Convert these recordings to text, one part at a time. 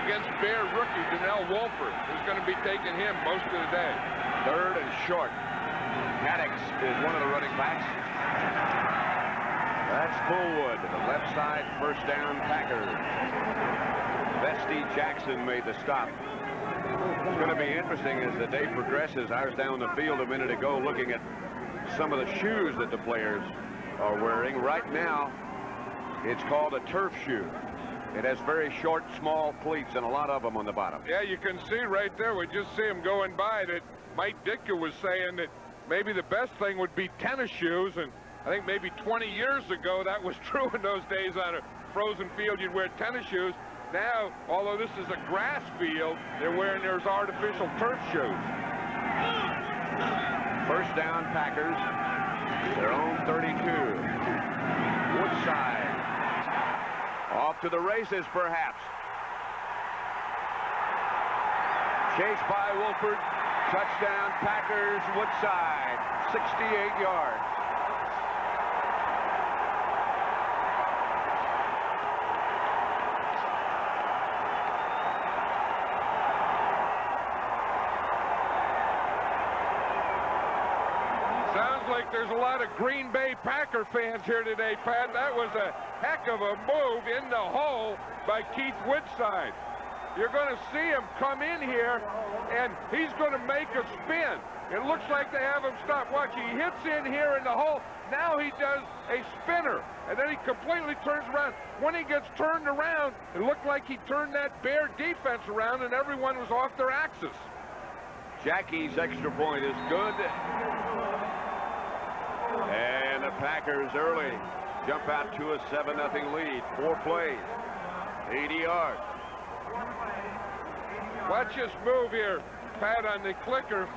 against Bear rookie Donnell Wolford, who's going to be taking him most of the day. Third and short. Maddox is one of the running backs. That's Fullwood, the left side, first down, Packers. Bestie Jackson made the stop. It's going to be interesting as the day progresses. I was down the field a minute ago looking at some of the shoes that the players are wearing. Right now, it's called a turf shoe. It has very short, small cleats and a lot of them on the bottom. Yeah, you can see right there. We just see him going by that Mike Ditka was saying that maybe the best thing would be tennis shoes, and I think maybe 20 years ago that was true in those days. On a frozen field, you'd wear tennis shoes. Now, although this is a grass field, they're wearing their artificial turf shoes. First down, Packers. Their own 32. Woodside. Off to the races, perhaps. Chased by Wolford. Touchdown, Packers, Woodside. 68 yards. Sounds like there's a lot of Green Bay Packer fans here today, Pat. That was a heck of a move in the hole by Keith Woodside. You're going to see him come in here, and he's going to make a spin. It looks like they have him stop. Watch, he hits in here in the hole. Now he does a spinner, and then he completely turns around. When he gets turned around, it looked like he turned that Bear defense around, and everyone was off their axis. Jackie's extra point is good. And the Packers early jump out to a 7-0 lead. 4 plays, 80 yards. Watch this move here, Pat, on the clicker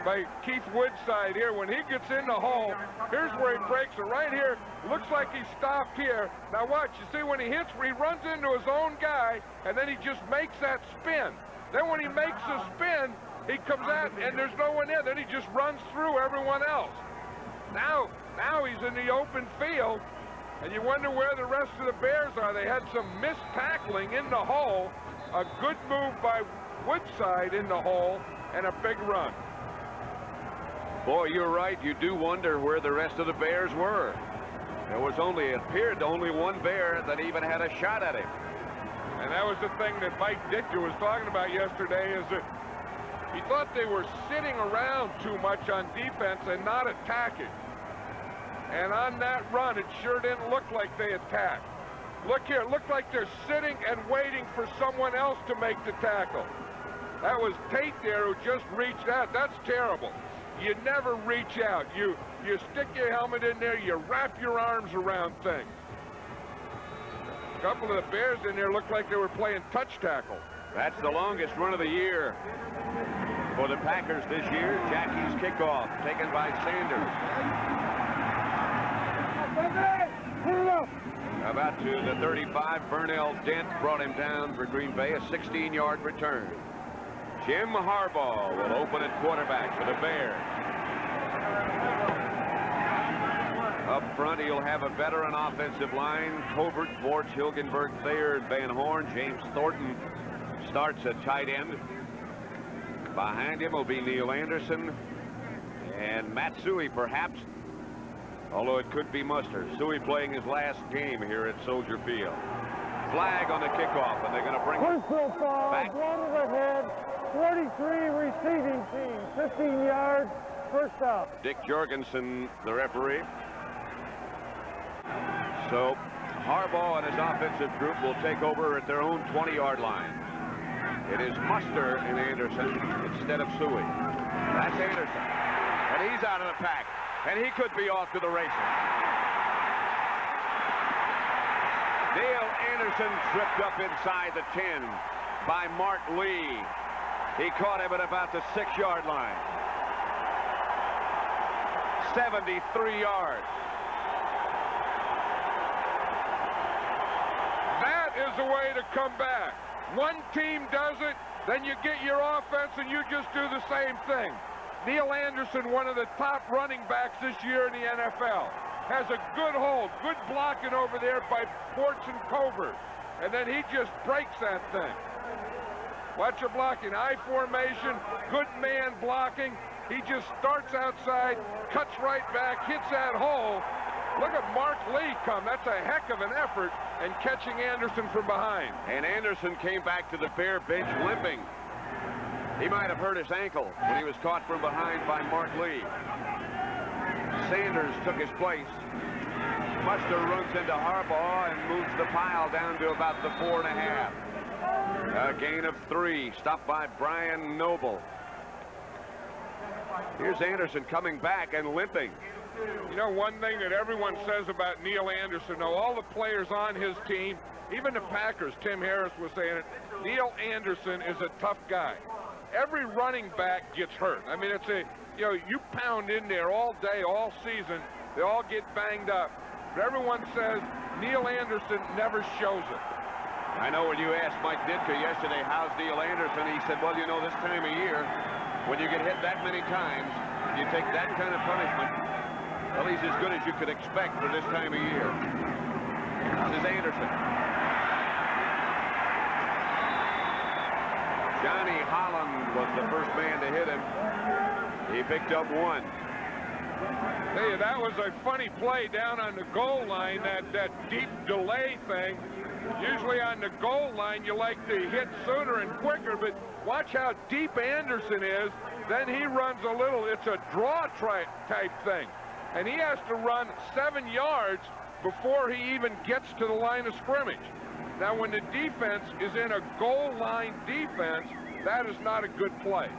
by Keith Woodside here. When he gets in the hole, here's where he breaks it. Right here, looks like he stopped here. Now watch, you see when he hits, he runs into his own guy, and then he just makes that spin. Then when he makes the spin, he comes out, and there's no one there. Then he just runs through everyone else. Now he's in the open field, and you wonder where the rest of the Bears are. They had some missed tackling in the hole, a good move by Woodside in the hole, and a big run. Boy, you're right. You do wonder where the rest of the Bears were. There was only one Bear that even had a shot at him. And that was the thing that Mike Ditka was talking about yesterday, is that he thought they were sitting around too much on defense and not attacking. And on that run, it sure didn't look like they attacked. Look here, it looked like they're sitting and waiting for someone else to make the tackle. That was Tate there who just reached out. That's terrible. You never reach out. You stick your helmet in there, you wrap your arms around things. A couple of the Bears in there looked like they were playing touch tackle. That's the longest run of the year for the Packers this year. Jackie's kickoff taken by Sanders. About to the 35. Vernell Dent brought him down for Green Bay. A 16-yard return. Jim Harbaugh will open at quarterback for the Bears. Up front, he'll have a veteran offensive line. Covert, Vorts, Hilgenberg, Thayer, and Van Horn. James Thornton starts at tight end. Behind him will be Neil Anderson and Matt Suhey, perhaps, although it could be Mustard. Suhey playing his last game here at Soldier Field. Flag on the kickoff, and they're going to bring it back. One overhead, 43 receiving team, 15 yards, first down. Dick Jorgensen, the referee. So Harbaugh and his offensive group will take over at their own 20-yard line. It is Muster and Anderson instead of Suhey. That's Anderson. And he's out of the pack. And he could be off to the races. Dale Anderson tripped up inside the 10 by Mark Lee. He caught him at about the 6-yard line. 73 yards. That is the way to come back. One team does it, then you get your offense and you just do the same thing. Neil Anderson, one of the top running backs this year in the NFL, has a good hold, good blocking over there by Vorts and Covert. And then he just breaks that thing. Watch the blocking. I formation, good man blocking. He just starts outside, cuts right back, hits that hole. Look at Mark Lee come. That's a heck of an effort, and catching Anderson from behind. And Anderson came back to the Bear bench limping. He might have hurt his ankle when he was caught from behind by Mark Lee. Sanders took his place. Muster runs into Harbaugh and moves the pile down to about the 4.5. A gain of 3, stopped by Brian Noble. Here's Anderson coming back and limping. You know, one thing that everyone says about Neil Anderson, though, all the players on his team, even the Packers, Tim Harris was saying it, Neil Anderson is a tough guy. Every running back gets hurt. I mean, it's a, you know, you pound in there all day, all season, they all get banged up. But everyone says Neil Anderson never shows it. I know when you asked Mike Ditka yesterday, how's Neil Anderson, he said, well, you know, this time of year, when you get hit that many times, you take that kind of punishment, well, he's as good as you could expect for this time of year. This is Anderson. Johnny Holland was the first man to hit him. He picked up 1. Tell you, that was a funny play down on the goal line, that deep delay thing. Usually on the goal line, you like to hit sooner and quicker, but watch how deep Anderson is. Then he runs a little, it's a draw type thing. And he has to run 7 yards before he even gets to the line of scrimmage. Now, when the defense is in a goal line defense, that is not a good play.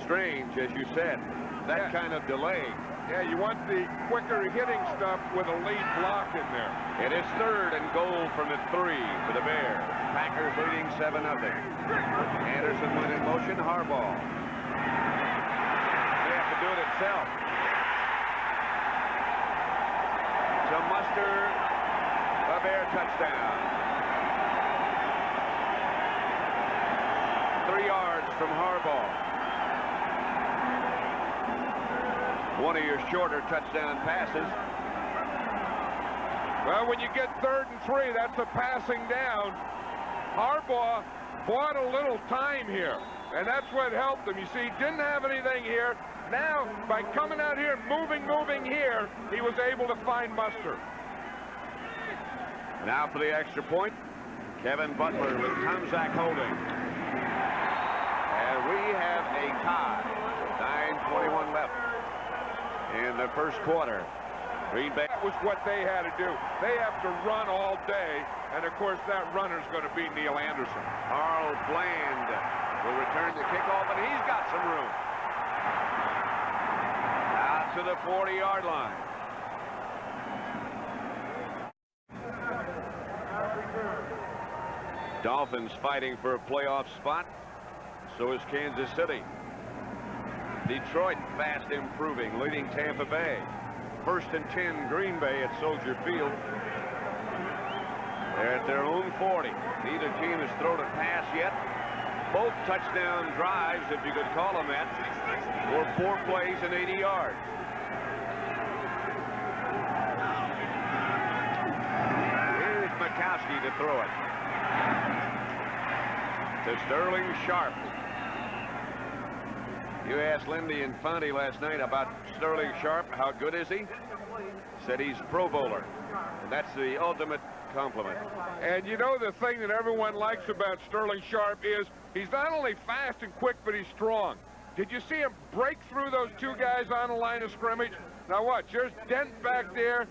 Strange, as you said, that kind of delay. Yeah, you want the quicker hitting stuff with a lead block in there. It is 3rd and goal from the 3 for the Bears. Packers leading 7-0. Anderson went in motion. Harbaugh. They have to do it himself. To Muster, a Bear touchdown. 3 yards from Harbaugh. One of your shorter touchdown passes. Well, when you get 3rd and 3, that's a passing down. Harbaugh bought a little time here, and that's what helped him. You see, he didn't have anything here. Now, by coming out here, moving here, he was able to find Muster. Now for the extra point, Kevin Butler with Tomczak holding. And we have a tie. 9:21 left in the first quarter. Green Bay. That was what they had to do. They have to run all day, and of course that runner's going to be Neil Anderson. Carl Bland will return the kickoff, and he's got some room. Out to the 40-yard line. Dolphins fighting for a playoff spot. So is Kansas City. Detroit fast improving, leading Tampa Bay. 1st and 10, Green Bay at Soldier Field. They're at their own 40. Neither team has thrown a pass yet. Both touchdown drives, if you could call them that, were 4 plays and 80 yards. Here's Majkowski to throw it. To Sterling Sharp. You asked Lindy and Fonte last night about Sterling Sharp. How good is he? Said he's Pro Bowler. And that's the ultimate compliment. And you know the thing that everyone likes about Sterling Sharp is he's not only fast and quick, but he's strong. Did you see him break through those 2 guys on the line of scrimmage? Now watch, there's Dent back there,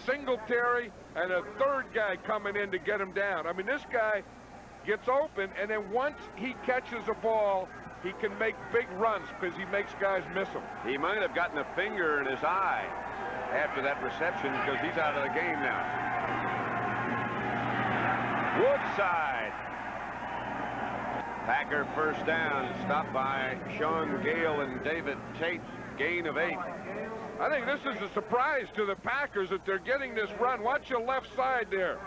Singletary, and a 3rd guy coming in to get him down. I mean, this guy gets open, and then once he catches a ball, he can make big runs because he makes guys miss him. He might have gotten a finger in his eye after that reception because he's out of the game now. Woodside. Packer first down, stopped by Sean Gale and David Tate. Gain of 8. I think this is a surprise to the Packers that they're getting this run. Watch the left side there.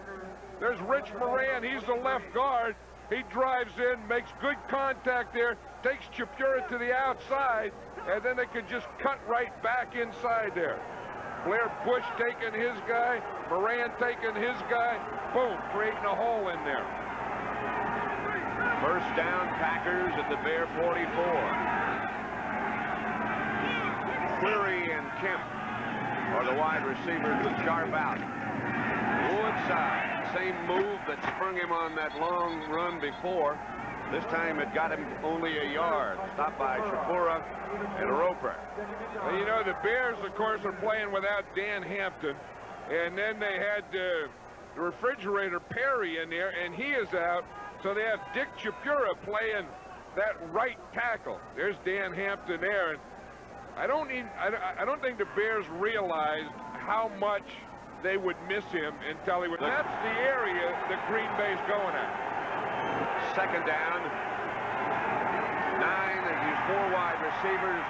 There's Rich Moran. He's the left guard. He drives in, makes good contact there, takes Chapura to the outside, and then they can just cut right back inside there. Blair Bush taking his guy, Moran taking his guy, boom, creating a hole in there. First down, Packers at the Bear 44. Query and Kemp are the wide receivers with Sharp out. Woodside, same move that sprung him on that long run before. This time it got him only a yard. Stopped by Shapura and Roper. Well, you know, the Bears, of course, are playing without Dan Hampton. And then they had the refrigerator Perry in there, and he is out. So they have Dick Shapura playing that right tackle. There's Dan Hampton there. And I don't think the Bears realized how much they would miss him until he was. That's the area that Green Bay's going at. Second down. 9. They use 4 wide receivers.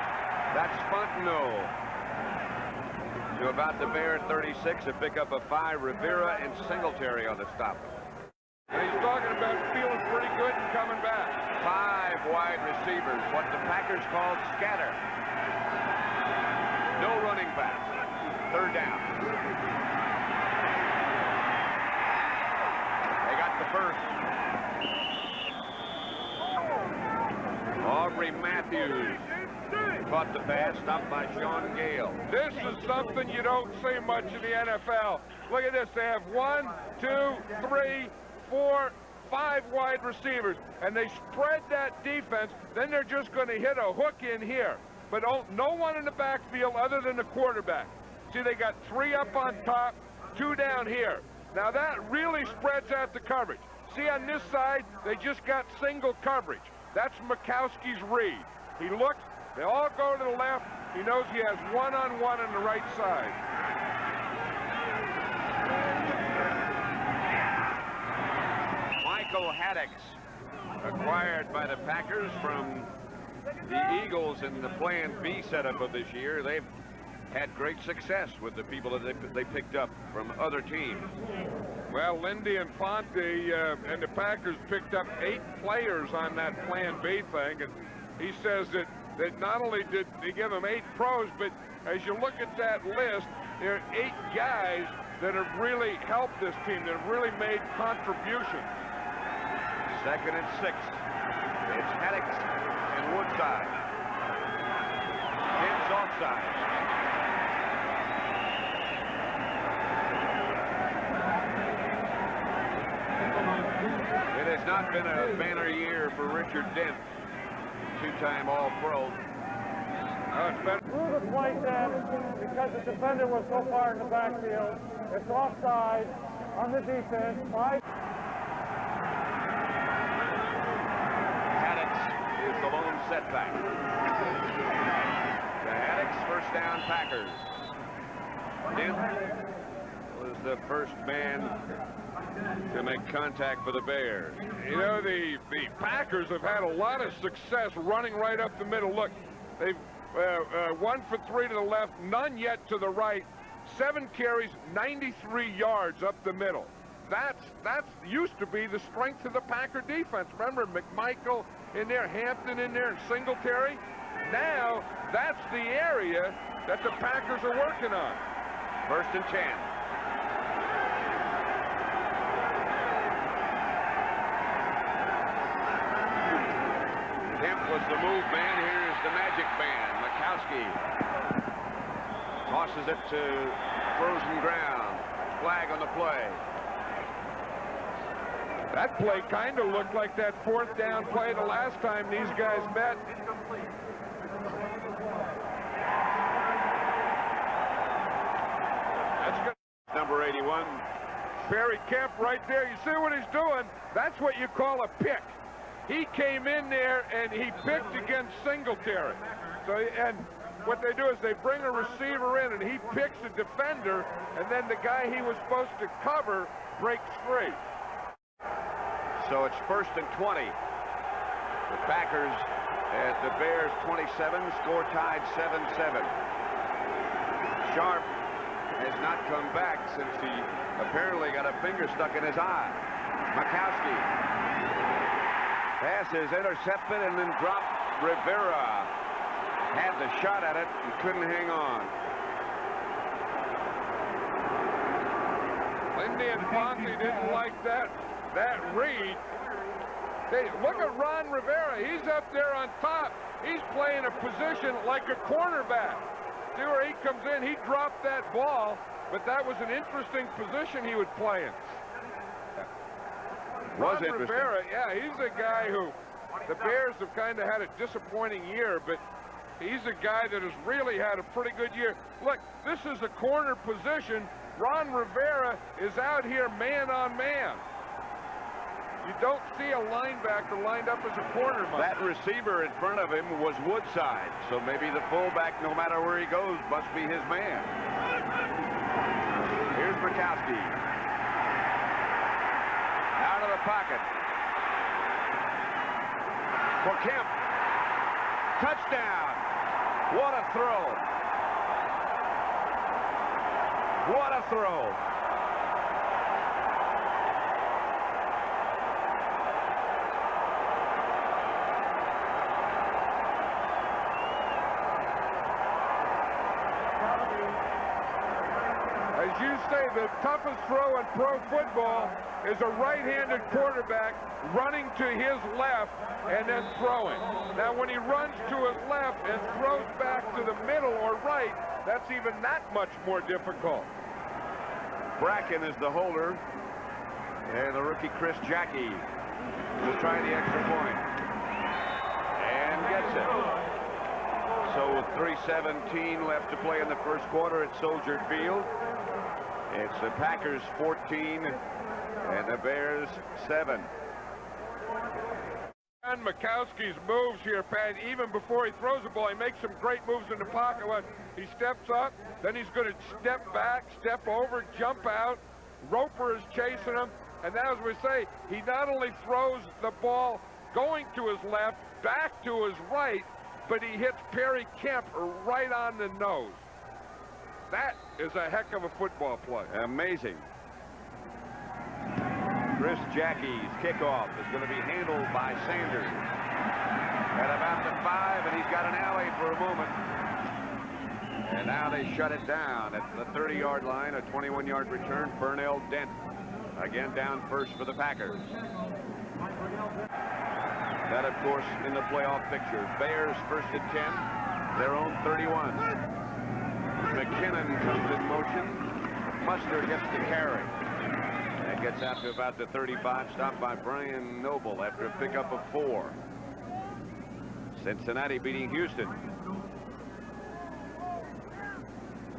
That's Fontenot to about the Bear 36 to pick up a 5. Rivera and Singletary on the stop. And he's talking about feeling pretty good and coming back. 5 wide receivers, what the Packers called scatter. No running back. Third down. They got the first. Aubrey Matthews caught the pass, stopped by Sean Gale. This is something you don't see much in the NFL. Look at this. They have 1, 2, 3, 4, 5 wide receivers, and they spread that defense. Then they're just going to hit a hook in here. But no one in the backfield other than the quarterback. See, they got 3 up on top, 2 down here. Now that really spreads out the coverage. See, on this side, they just got single coverage. That's Majkowski's read. He looks, they all go to the left. He knows he has one-on-one on the right side. Michael Haddix, acquired by the Packers from the Eagles in the Plan B setup of this year. They've had great success with the people that they picked up from other teams. Well, Lindy and Fonte and the Packers picked up 8 players on that Plan B thing, and he says that not only did they give them 8 pros, but as you look at that list, there are 8 guys that have really helped this team, that have really made contributions. 2nd and 6. It's Haddix and Woodside. It's offside. It has not been a banner year for Richard Dent, 2-time All-Pro. Through the play then, because the defender was so far in the backfield, it's offside on the defense. 5. Haddix is the lone setback. The Haddix first down Packers. Dent was the first man to make contact for the Bears. You know, the Packers have had a lot of success running right up the middle. Look, they've 1 for 3 to the left, none yet to the right. 7 carries, 93 yards up the middle. That's used to be the strength of the Packer defense. Remember McMichael in there, Hampton in there, and Singletary. Now that's the area that the Packers are working on. 1st and 10. Kemp was the move man. Here's the magic man. Majkowski tosses it to frozen ground. Flag on the play. That play kind of looked like that 4th down play the last time these guys met. That's good. Number 81. Barry Kemp right there. You see what he's doing? That's what you call a pick. He came in there and he picked against Singletary. So, and what they do is they bring a receiver in and he picks a defender, and then the guy he was supposed to cover breaks free. So it's 1st and 20. The Packers at the Bears 27, score tied 7-7. Sharp has not come back since he apparently got a finger stuck in his eye. Majkowski. Pass is intercepted and then dropped. Rivera had the shot at it and couldn't hang on. Lindy and Fonte didn't like that read. Hey, look at Ron Rivera. He's up there on top. He's playing a position like a cornerback. See where he comes in, he dropped that ball, but that was an interesting position he would play in. Ron Rivera, yeah, he's a guy who the Bears have kind of had a disappointing year, but he's a guy that has really had a pretty good year. Look, this is a corner position. Ron Rivera is out here man on man. You don't see a linebacker lined up as a corner much. That receiver in front of him was Woodside, so maybe the fullback, no matter where he goes, must be his man. Here's Majkowski. Out of the pocket. For Kemp. Touchdown. What a throw. What a throw. As you say, the toughest throw in pro football is a right-handed quarterback running to his left and then throwing. Now, when he runs to his left and throws back to the middle or right, that's even that much more difficult. Bracken is the holder, and the rookie Chris Jackie will try the extra point and gets it. So with 3:17 left to play in the first quarter at Soldier Field, it's the Packers 14 and the Bears 7. And Majkowski's moves here, Pat, even before he throws the ball, he makes some great moves in the pocket. He steps up, then he's going to step back, step over, jump out. Roper is chasing him, and now, as we say, he not only throws the ball going to his left, back to his right, but he hits Perry Kemp right on the nose. That is a heck of a football play. Amazing. Chris Jackie's kickoff is going to be handled by Sanders at about the 5, and he's got an alley for a moment. And now they shut it down at the 30-yard line, a 21-yard return. Burnell Dent again down first for the Packers. That, of course, in the playoff picture. Bears first and 10, their own 31. McKinnon comes in motion. Muster gets the carry. That gets out to about the 35, stopped by Brian Noble after a pickup of 4. Cincinnati beating Houston.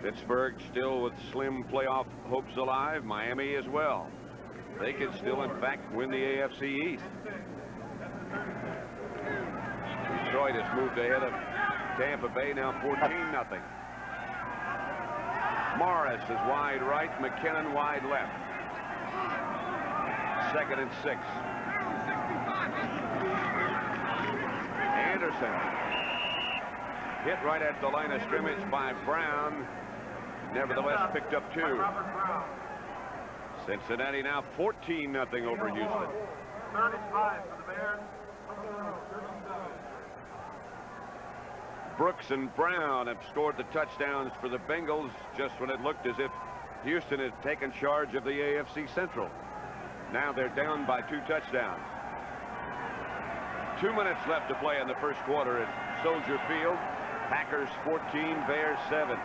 Pittsburgh still with slim playoff hopes alive. Miami as well. They could still, in fact, win the AFC East. Detroit has moved ahead of Tampa Bay, now 14-0. Morris is wide right, McKinnon wide left. 2nd and 6. Anderson hit right at the line of scrimmage by Brown. Nevertheless, picked up 2. Cincinnati now 14-0 over Houston. 35 for the Bears. Brooks and Brown have scored the touchdowns for the Bengals just when it looked as if Houston had taken charge of the AFC Central. Now they're down by 2 touchdowns. 2 minutes left to play in the first quarter at Soldier Field. Packers 14, Bears 7.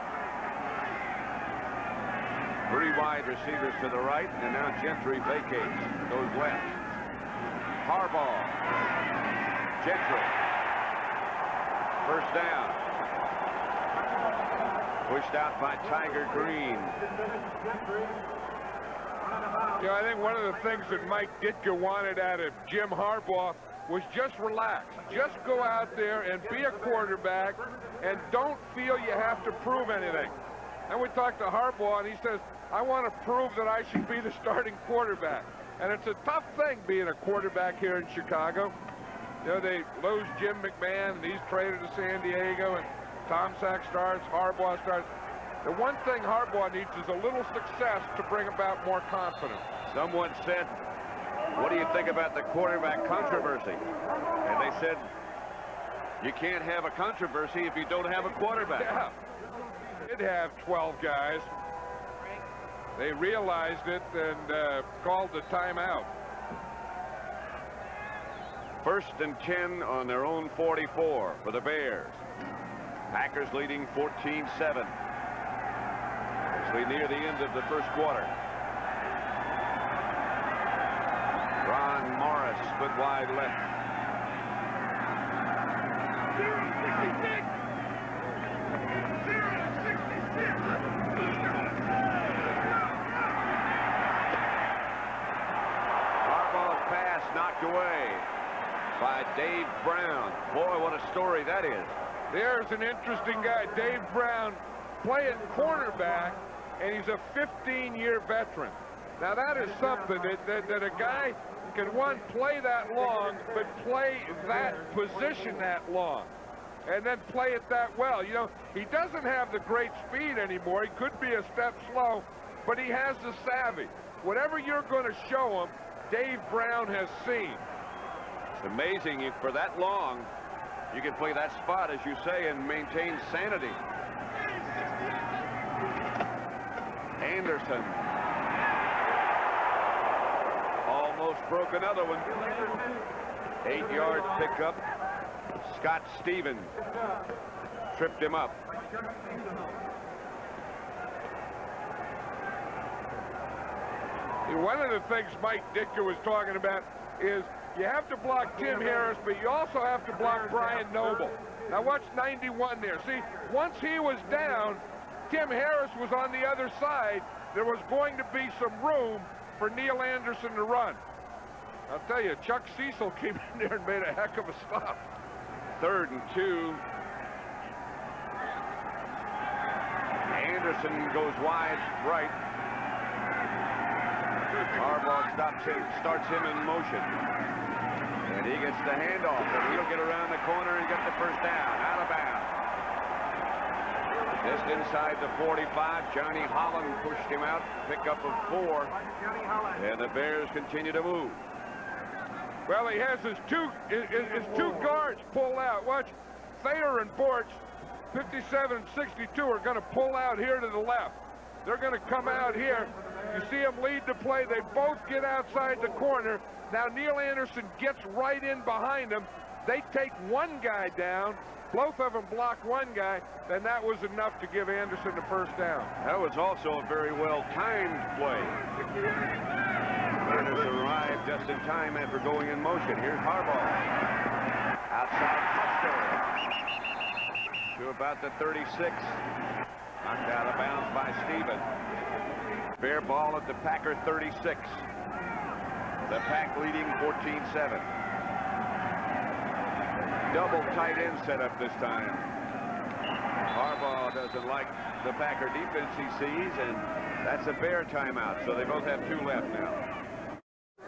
3 wide receivers to the right, and now Gentry vacates, goes left. Harbaugh. Gentry. First down. Pushed out by Tiger Green. You know, I think one of the things that Mike Ditka wanted out of Jim Harbaugh was just relax. Just go out there and be a quarterback and don't feel you have to prove anything. And we talked to Harbaugh, and he says, I want to prove that I should be the starting quarterback. And it's a tough thing being a quarterback here in Chicago. You know, they lose Jim McMahon, and he's traded to San Diego, and Tom Sack starts, Harbaugh starts. The one thing Harbaugh needs is a little success to bring about more confidence. Someone said, what do you think about the quarterback controversy? And they said, you can't have a controversy if you don't have a quarterback. Yeah. Did have 12 guys. They realized it and called the timeout. 1st and 10 on their own 44 for the Bears. Packers leading 14-7 as we near the end of the first quarter. Ron Morris split wide left. Harbaugh's pass knocked away by Dave Brown. Boy, what a story that is. There's an interesting guy, Dave Brown, playing cornerback, and he's a 15-year veteran. Now that is something that a guy can, one, play that long, but play that position that long, and then play it that well. You know, he doesn't have the great speed anymore. He could be a step slow, but he has the savvy. Whatever you're going to show him, Dave Brown has seen. It's amazing if for that long you can play that spot, as you say, and maintain sanity. Anderson almost broke another one. 8-yard pickup. Scott Stevens tripped him up. One of the things Mike Ditka was talking about is you have to block Tim Harris, but you also have to block Brian Noble. Now watch 91 there. See, once he was down, Tim Harris was on the other side. There was going to be some room for Neil Anderson to run. I'll tell you, Chuck Cecil came in there and made a heck of a stop. 3rd and 2. Anderson goes wide right. Harbaugh starts him in motion. And he gets the handoff, and he'll get around the corner and get the first down. Out of bounds. Just inside the 45, Johnny Holland pushed him out. Pickup of 4. And the Bears continue to move. Well, he has his two guards pull out. Watch, Thayer and Borch, 57 and 62, are going to pull out here to the left. They're going to come out here. You see them lead the play. They both get outside the corner. Now Neil Anderson gets right in behind them. They take one guy down. Both of them block one guy. Then that was enough to give Anderson the first down. That was also a very well-timed play. Anderson arrived just in time after going in motion. Here's Harbaugh. Outside Muster. To about the 36. Knocked out of bounds by Stevens. Fair ball at the Packer 36. The Pack leading 14-7. Double tight end setup this time. Harbaugh doesn't like the Packer defense he sees, and that's a Bear timeout, so they both have 2 left now.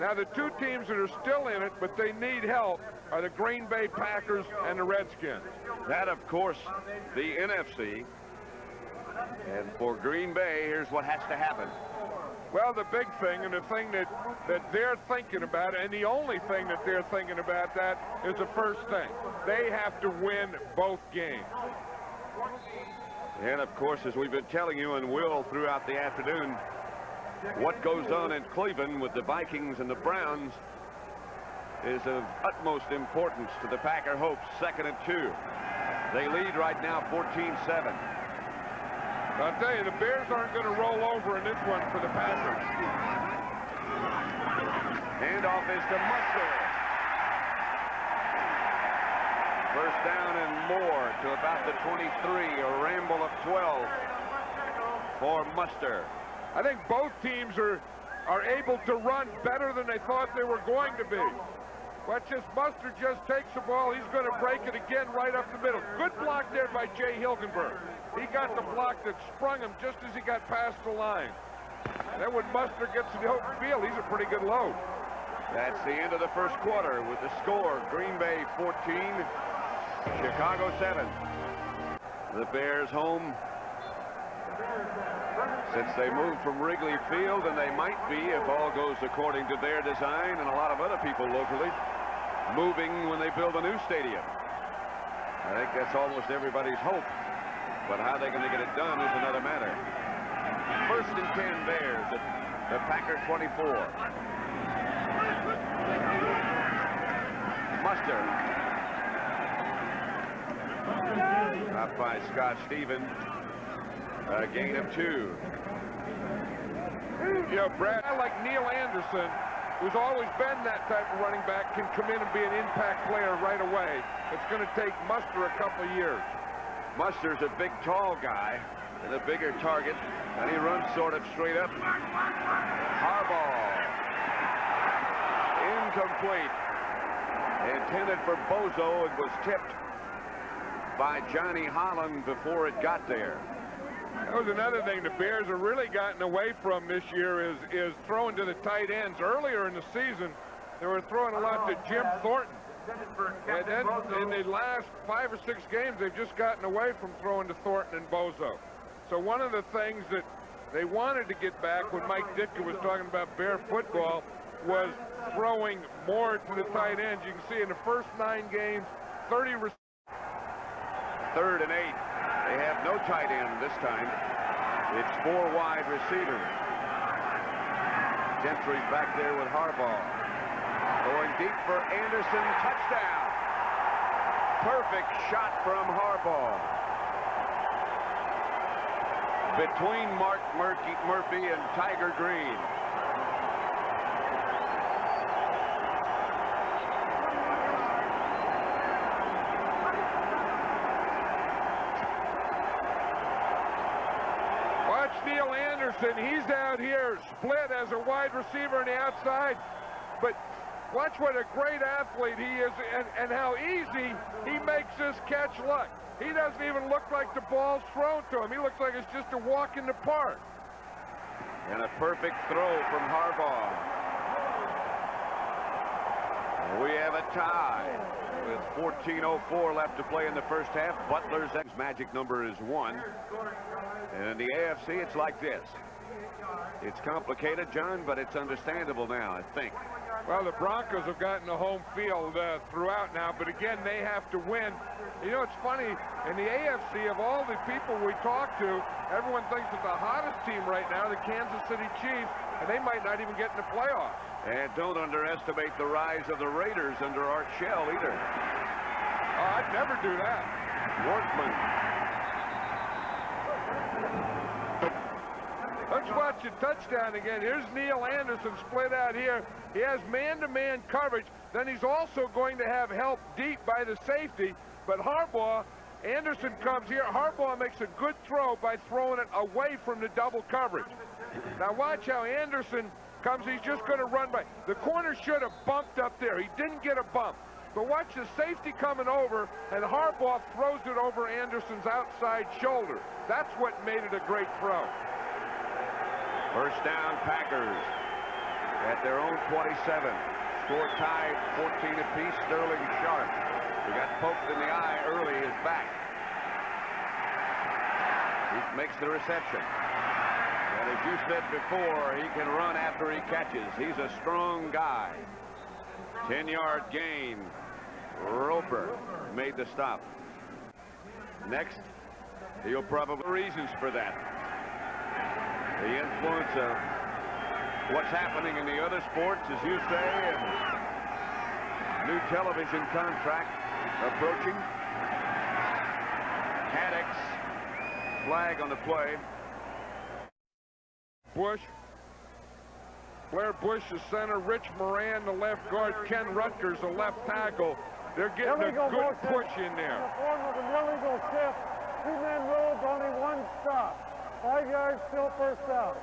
Now the two teams that are still in it, but they need help, are the Green Bay Packers and the Redskins. That, of course, the NFC. And for Green Bay, here's what has to happen. Well, the big thing, and the thing that they're thinking about, and the only thing that they're thinking about that is the first thing. They have to win both games. And, of course, as we've been telling you and will throughout the afternoon, what goes on in Cleveland with the Vikings and the Browns is of utmost importance to the Packer hopes. 2nd and 2. They lead right now 14-7. I'll tell you, the Bears aren't going to roll over in this one for the Packers. Handoff is to Muster. First down and more to about the 23. A ramble of 12 for Muster. I think both teams are able to run better than they thought they were going to be. Watch this, Muster just takes the ball. He's going to break it again right up the middle. Good block there by Jay Hilgenberg. He got the block that sprung him just as he got past the line. And then when Muster gets to the open field, he's a pretty good load. That's the end of the first quarter with the score, Green Bay 14, Chicago 7. The Bears home since they moved from Wrigley Field, and they might be, if all goes according to their design and a lot of other people locally, moving when they build a new stadium. I think that's almost everybody's hope, but how they're going to get it done is another matter. 1st and 10 Bears at the Packer 24. Muster. Up by Scott Stevens. A gain of 2. You know, Brad, like Neil Anderson, who's always been that type of running back, can come in and be an impact player right away. It's going to take Muster a couple of years. Muster's a big, tall guy and a bigger target, and he runs sort of straight up. Harbaugh. Incomplete. Intended for Bozo. It was tipped by Johnny Holland before it got there. That was another thing the Bears have really gotten away from this year is throwing to the tight ends. Earlier in the season, they were throwing a lot to Jim Thornton. And then in the last 5 or 6 games, they've just gotten away from throwing to Thornton and Bozo. So one of the things that they wanted to get back when Mike Ditka was talking about Bear football was throwing more to the tight ends. You can see in the first 9 games, 30 3rd and 8. They have no tight end this time. It's 4 wide receivers. Gentry's back there with Harbaugh. Going deep for Anderson. Touchdown. Perfect shot from Harbaugh. Between Mark Murphy and Tiger Green. Neil Anderson, he's out here split as a wide receiver on the outside, but watch what a great athlete he is and how easy he makes this catch look. He doesn't even look like the ball's thrown to him. He looks like it's just a walk in the park. And a perfect throw from Harbaugh. We have a tie with 14:04 left to play in the first half. Butler's magic number is 1. And in the AFC, it's like this. It's complicated, John, but it's understandable now, I think. Well, the Broncos have gotten the home field throughout now, but again, they have to win. You know, it's funny, in the AFC, of all the people we talk to, everyone thinks that the hottest team right now, the Kansas City Chiefs, and they might not even get in the playoffs. And don't underestimate the rise of the Raiders under Art Shell either. Oh, I'd never do that. Workman. Let's watch the touchdown again. Here's Neil Anderson split out here. He has man-to-man coverage. Then he's also going to have help deep by the safety. But Anderson comes here. Harbaugh makes a good throw by throwing it away from the double coverage. Now watch how Anderson comes. He's just going to run by. The corner should have bumped up there. He didn't get a bump. But watch the safety coming over, and Harbaugh throws it over Anderson's outside shoulder. That's what made it a great throw. First down, Packers at their own 27. Score tied 14 apiece. Sterling Sharp, who got poked in the eye early, is back. He makes the reception. And as you said before, he can run after he catches. He's a strong guy. 10-yard gain. Roper made the stop. Next, he'll probably reasons for that. The influence of what's happening in the other sports, as you say, and new television contract approaching. Haddix, flag on the play. Blair Bush, the center. Rich Moran, the left guard. Ken Rutgers, the left tackle. They're getting a good push in there. In the form of an illegal shift. 2-man rules, only 1 stop. 5 yards, still first down.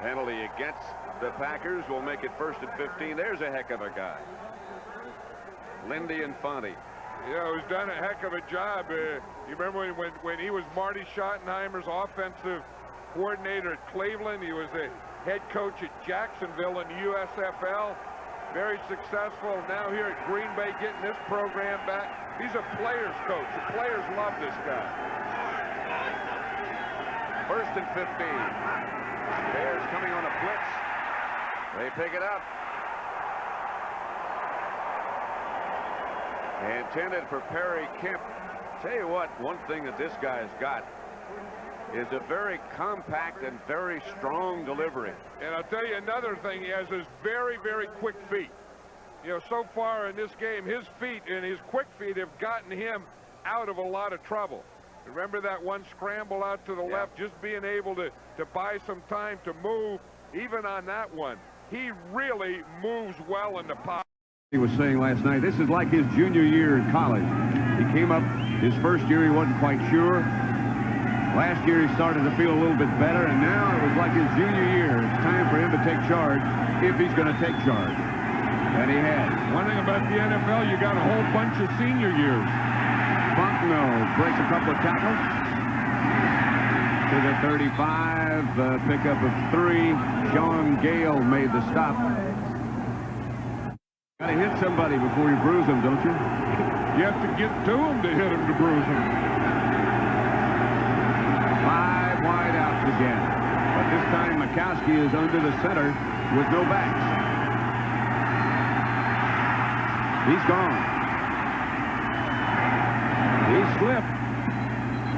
Penalty against the Packers will make it 1st and 15. There's a heck of a guy. Lindy Infante. Yeah, who's done a heck of a job. You remember when he was Marty Schottenheimer's offensive coordinator at Cleveland? He was the head coach at Jacksonville in the USFL. Very successful. Now here at Green Bay, getting this program back. He's a player's coach. The players love this guy. 1st and 15. Bears coming on a blitz. They pick it up. Intended for Perry Kemp. Tell you what, one thing that this guy's got is a very compact and very strong delivery. And I'll tell you another thing he has is very, very quick feet. you know, so far in this game, his feet and his quick feet have gotten him out of a lot of trouble. Remember that one scramble out to the left, just being able to buy some time to move, even on that one. He really moves well in the pocket. He was saying last night, this is like his junior year in college. He came up, his first year he wasn't quite sure. Last year he started to feel a little bit better, and now it was like his junior year. It's time for him to take charge, if he's going to take charge. And he has. One thing about the NFL, you got a whole bunch of senior years. Buckno breaks a couple of tackles to the 35, pickup of 3. Sean Gale made the stop. Got to hit somebody before you bruise them, don't you? You have to get to them to hit them to bruise them. 5 wide outs again. But this time Majkowski is under the center with no backs. He's gone. He slipped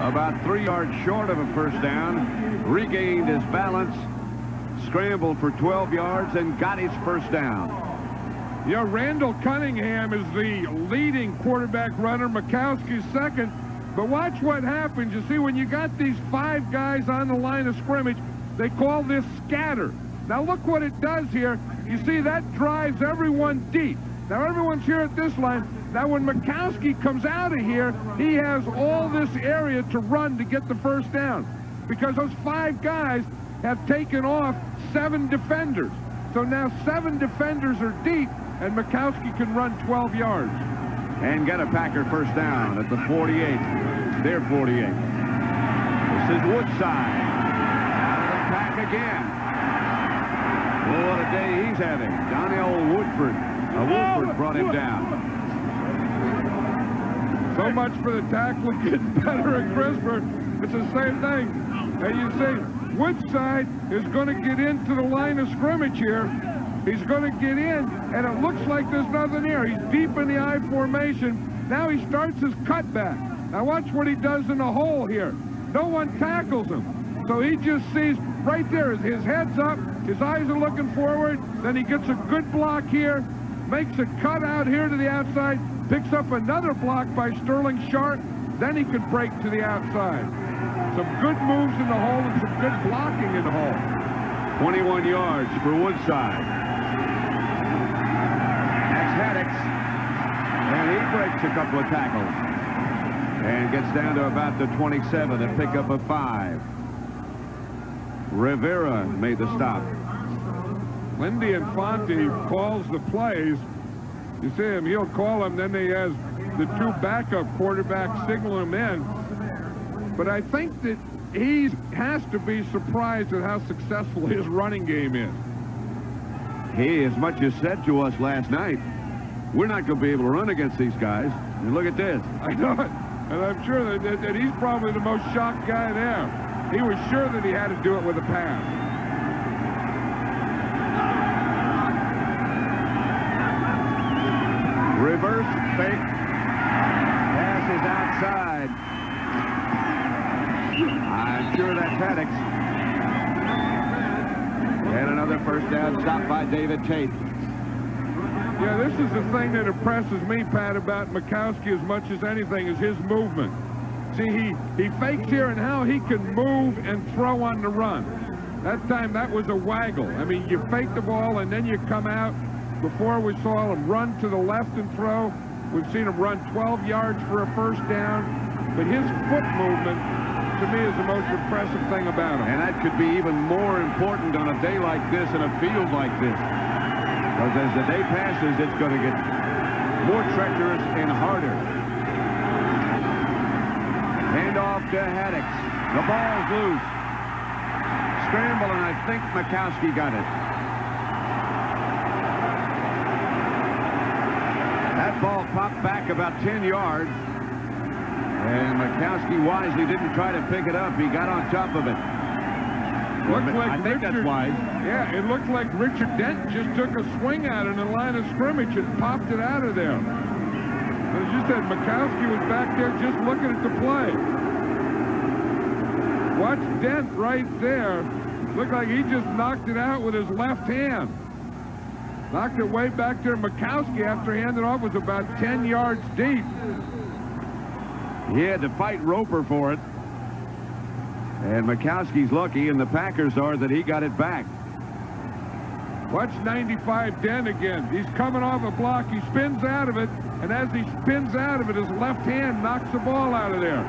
about 3 yards short of a first down, regained his balance, scrambled for 12 yards, and got his first down. You know, Randall Cunningham is the leading quarterback runner, Majkowski's second. But watch what happens. You see, when you got these 5 guys on the line of scrimmage, they call this scatter. Now look what it does here. You see, that drives everyone deep. Now everyone's here at this line. Now when Majkowski comes out of here, he has all this area to run to get the first down, because those 5 guys have taken off 7 defenders. So now 7 defenders are deep, and Majkowski can run 12 yards. And get a Packer first down at the 48. Their 48. This is Woodside. Out of the pack again. Oh, what a day he's having. Donnell Woodford. Woodford brought him down. So much for the tackle getting better and crisper. It's the same thing. And you see, Woodside is going to get into the line of scrimmage here. He's going to get in, and it looks like there's nothing here. He's deep in the I formation. Now he starts his cutback. Now watch what he does in the hole here. No one tackles him. So he just sees right there, his head's up, his eyes are looking forward, then he gets a good block here, makes a cut out here to the outside, picks up another block by Sterling Sharp, then he can break to the outside. Some good moves in the hole and some good blocking in the hole. 21 yards for Woodside. That's Haddix. And he breaks a couple of tackles. And gets down to about the 27, a pickup of 5. Rivera made the stop. Lindy Infante calls the plays. You see him, he'll call them, then he has the 2 backup quarterbacks signal him in. But I think that he has to be surprised at how successful his running game is. He as much as said to us last night, we're not going to be able to run against these guys. And look at this. I know it. And I'm sure that he's probably the most shocked guy there. He was sure that he had to do it with a pass. Reverse fake. Pass is outside. I'm sure that's Haddix. And another first down, stopped by David Tate. Yeah, this is the thing that impresses me, Pat, about Majkowski as much as anything is his movement. See, he fakes here and how he can move and throw on the run. That time, that was a waggle. I mean, you fake the ball and then you come out. Before we saw him run to the left and throw. We've seen him run 12 yards for a first down. But his foot movement, to me, is the most impressive thing about him. And that could be even more important on a day like this and a field like this. Because as the day passes, it's going to get more treacherous and harder. Hand off to Haddix. The ball's loose. Scramble, and I think Majkowski got it. That ball popped back about 10 yards. And Majkowski wisely didn't try to pick it up. He got on top of it. I think that's wise. Yeah, it looked like Richard Dent just took a swing at it in the line of scrimmage and popped it out of there. As you said, Majkowski was back there just looking at the play. Watch Dent right there. Looked like he just knocked it out with his left hand. Knocked it way back there. Majkowski, after handing off, was about 10 yards deep. He had to fight Roper for it. And Majkowski's lucky, and the Packers are that he got it back. Watch 95 Den again. He's coming off a block. He spins out of it, and as he spins out of it, his left hand knocks the ball out of there.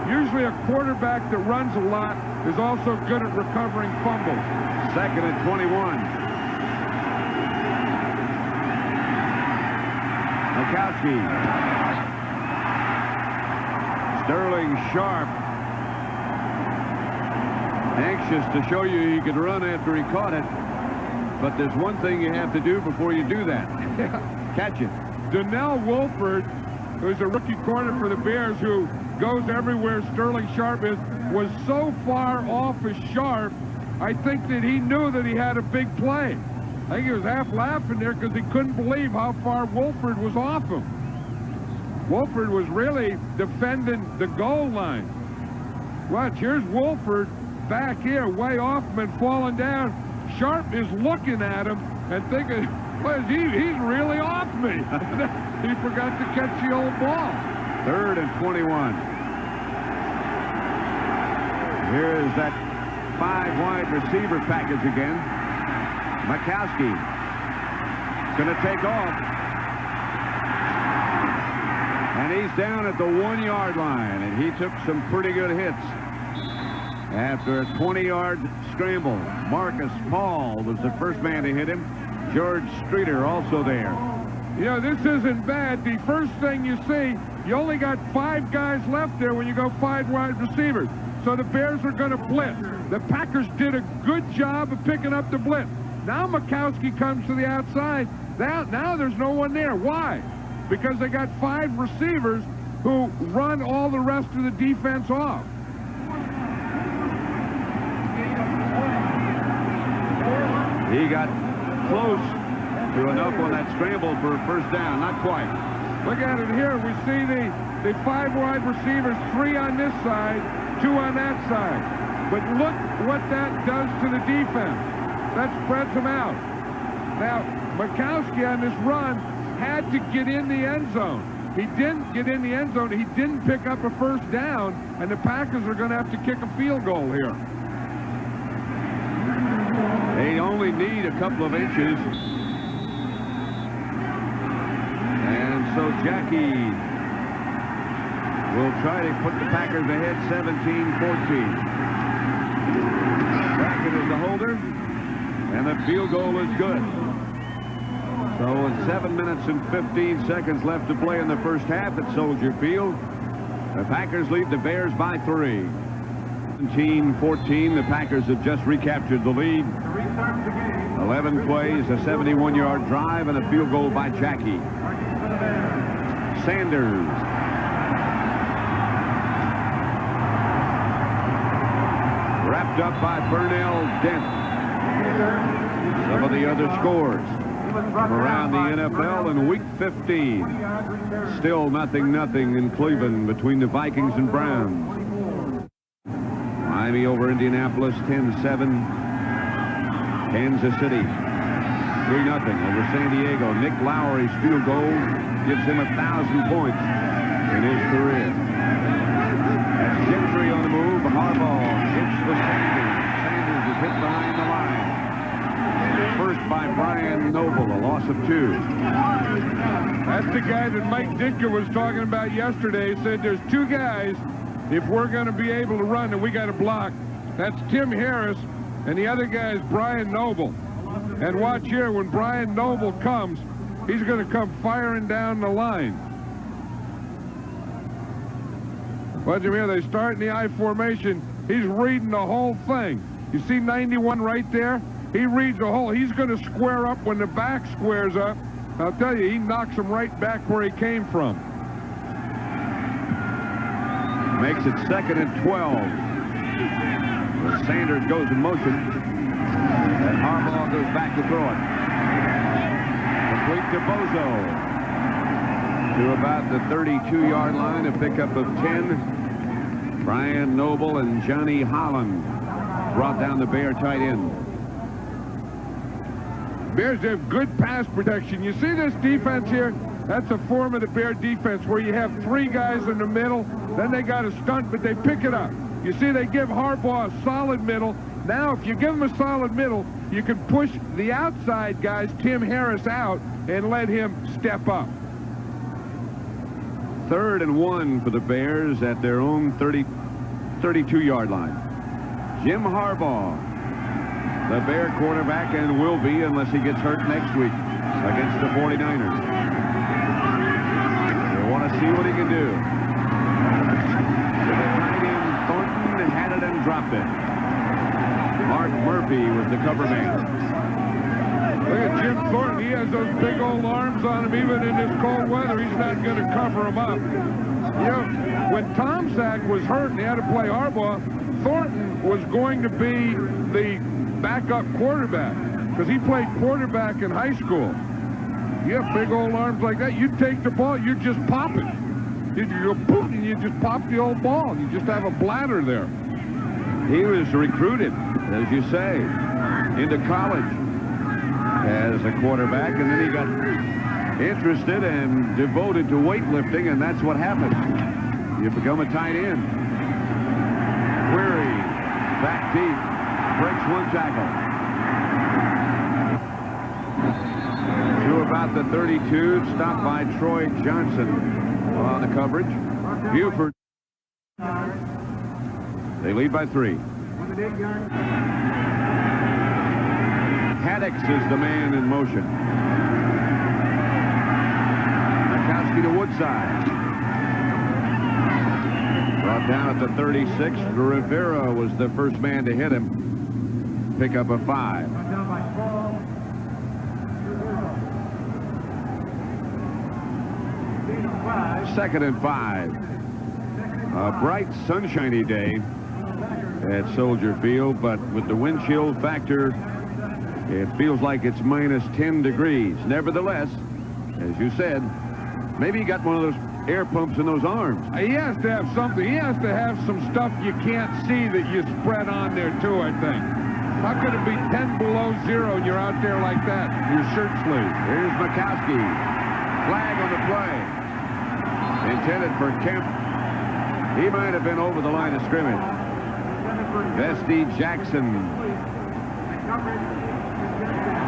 Usually a quarterback that runs a lot is also good at recovering fumbles. 2nd and 21. Majkowski. Sterling Sharp. Anxious to show you he could run after he caught it. But there's one thing you have to do before you do that. Catch it. Donnell Wolford, who's a rookie corner for the Bears, who goes everywhere Sterling Sharp is, was so far off of Sharp, I think that he knew that he had a big play. I think he was half laughing there because he couldn't believe how far Wolford was off him. Wolford was really defending the goal line. Watch, here's Wolford back here, way off him and falling down. Sharp is looking at him and thinking, well, he's really off me. He forgot to catch the old ball. 3rd and 21. Here is that 5 wide receiver package again. Majkowski going to take off. And he's down at the 1-yard line, and he took some pretty good hits. After a 20-yard scramble, Marcus Paul was the first man to hit him. George Streeter also there. You know, this isn't bad. The first thing you see, you only got 5 guys left there when you go 5 wide receivers. So the Bears are going to blitz. The Packers did a good job of picking up the blitz. Now Majkowski comes to the outside. Now there's no one there. Why? Because they got 5 receivers who run all the rest of the defense off. He got close to enough on that scramble for a first down. Not quite. Look at it here. We see the 5 wide receivers, 3 on this side, 2 on that side. But look what that does to the defense. That spreads them out. Now, Majkowski on this run had to get in the end zone. He didn't get in the end zone. He didn't pick up a first down, and the Packers are going to have to kick a field goal here. They only need a couple of inches. And so Jackie will try to put the Packers ahead 17-14. Brackett is the holder, and the field goal is good. So with 7 minutes and 15 seconds left to play in the first half at Soldier Field, the Packers lead the Bears by 3. 17-14, the Packers have just recaptured the lead. 11 plays, a 71-yard drive, and a field goal by Jackie. Sanders. Wrapped up by Burnell Dent. Some of the other scores from around the NFL in Week 15. Still 0-0 in Cleveland between the Vikings and Browns. Miami over Indianapolis, 10-7. Kansas City, 3-0 over San Diego. Nick Lowry's field goal gives him 1,000 points in his career. That's Gentry on the move. Harbaugh hits for Sanders. Sanders is hit behind the line. First by Brian Noble, a loss of 2. That's the guy that Mike Ditka was talking about yesterday. He said there's 2 guys, if we're going to be able to run and we got to block. That's Tim Harris, and the other guy is Brian Noble. And watch here, when Brian Noble comes, he's going to come firing down the line. Watch him here. They start in the I formation. He's reading the whole thing. You see 91 right there? He reads the whole. He's going to square up when the back squares up. I'll tell you, he knocks him right back where he came from. Makes it 2nd and 12. Sanders goes in motion, and Harbaugh goes back to throw it. Complete to Bozo. To about the 32-yard line, a pickup of 10. Brian Noble and Johnny Holland brought down the Bear tight end. Bears have good pass protection. You see this defense here? That's a form of the Bear defense where you have 3 guys in the middle, then they got a stunt, but they pick it up. You see, they give Harbaugh a solid middle. Now, if you give him a solid middle, you can push the outside guys, Tim Harris, out and let him step up. 3rd and 1 for the Bears at their own 32-yard line. Jim Harbaugh, the Bear quarterback, and will be unless he gets hurt next week against the 49ers. They want to see what he can do. With a tight end, Thornton had it and dropped it. Mark Murphy was the cover man. Look at Jim Thornton. He has those big old arms on him. Even in this cold weather, he's not going to cover him up. You know, when Tomczak was hurt and he had to play Harbaugh, Thornton was going to be the backup quarterback because he played quarterback in high school. You have big old arms like that, you take the ball, you just pop it. You go boom, and you just pop the old ball. You just have a bladder there. He was recruited, as you say, into college as a quarterback, and then he got interested and devoted to weightlifting, and that's what happened. You become a tight end. Query, back deep, breaks 1 tackle. To about the 32, stopped by Troy Johnson on the coverage. Buford. They lead by 3. Haddix is the man in motion. Majkowski to Woodside. Brought down at the 36. Rivera was the first man to hit him. Pick up a 5. Second and 5. A bright, sunshiny day at Soldier Field, but with the wind chill factor, it feels like it's minus 10 degrees. Nevertheless, as you said, maybe he got one of those air pumps in those arms. He has to have something. He has to have some stuff you can't see that you spread on there, too, I think. How could it be 10 below 0 and you're out there like that, your shirt sleeve? Here's Majkowski. Flag on the play. Intended for Kemp. He might have been over the line of scrimmage. Vesty Jackson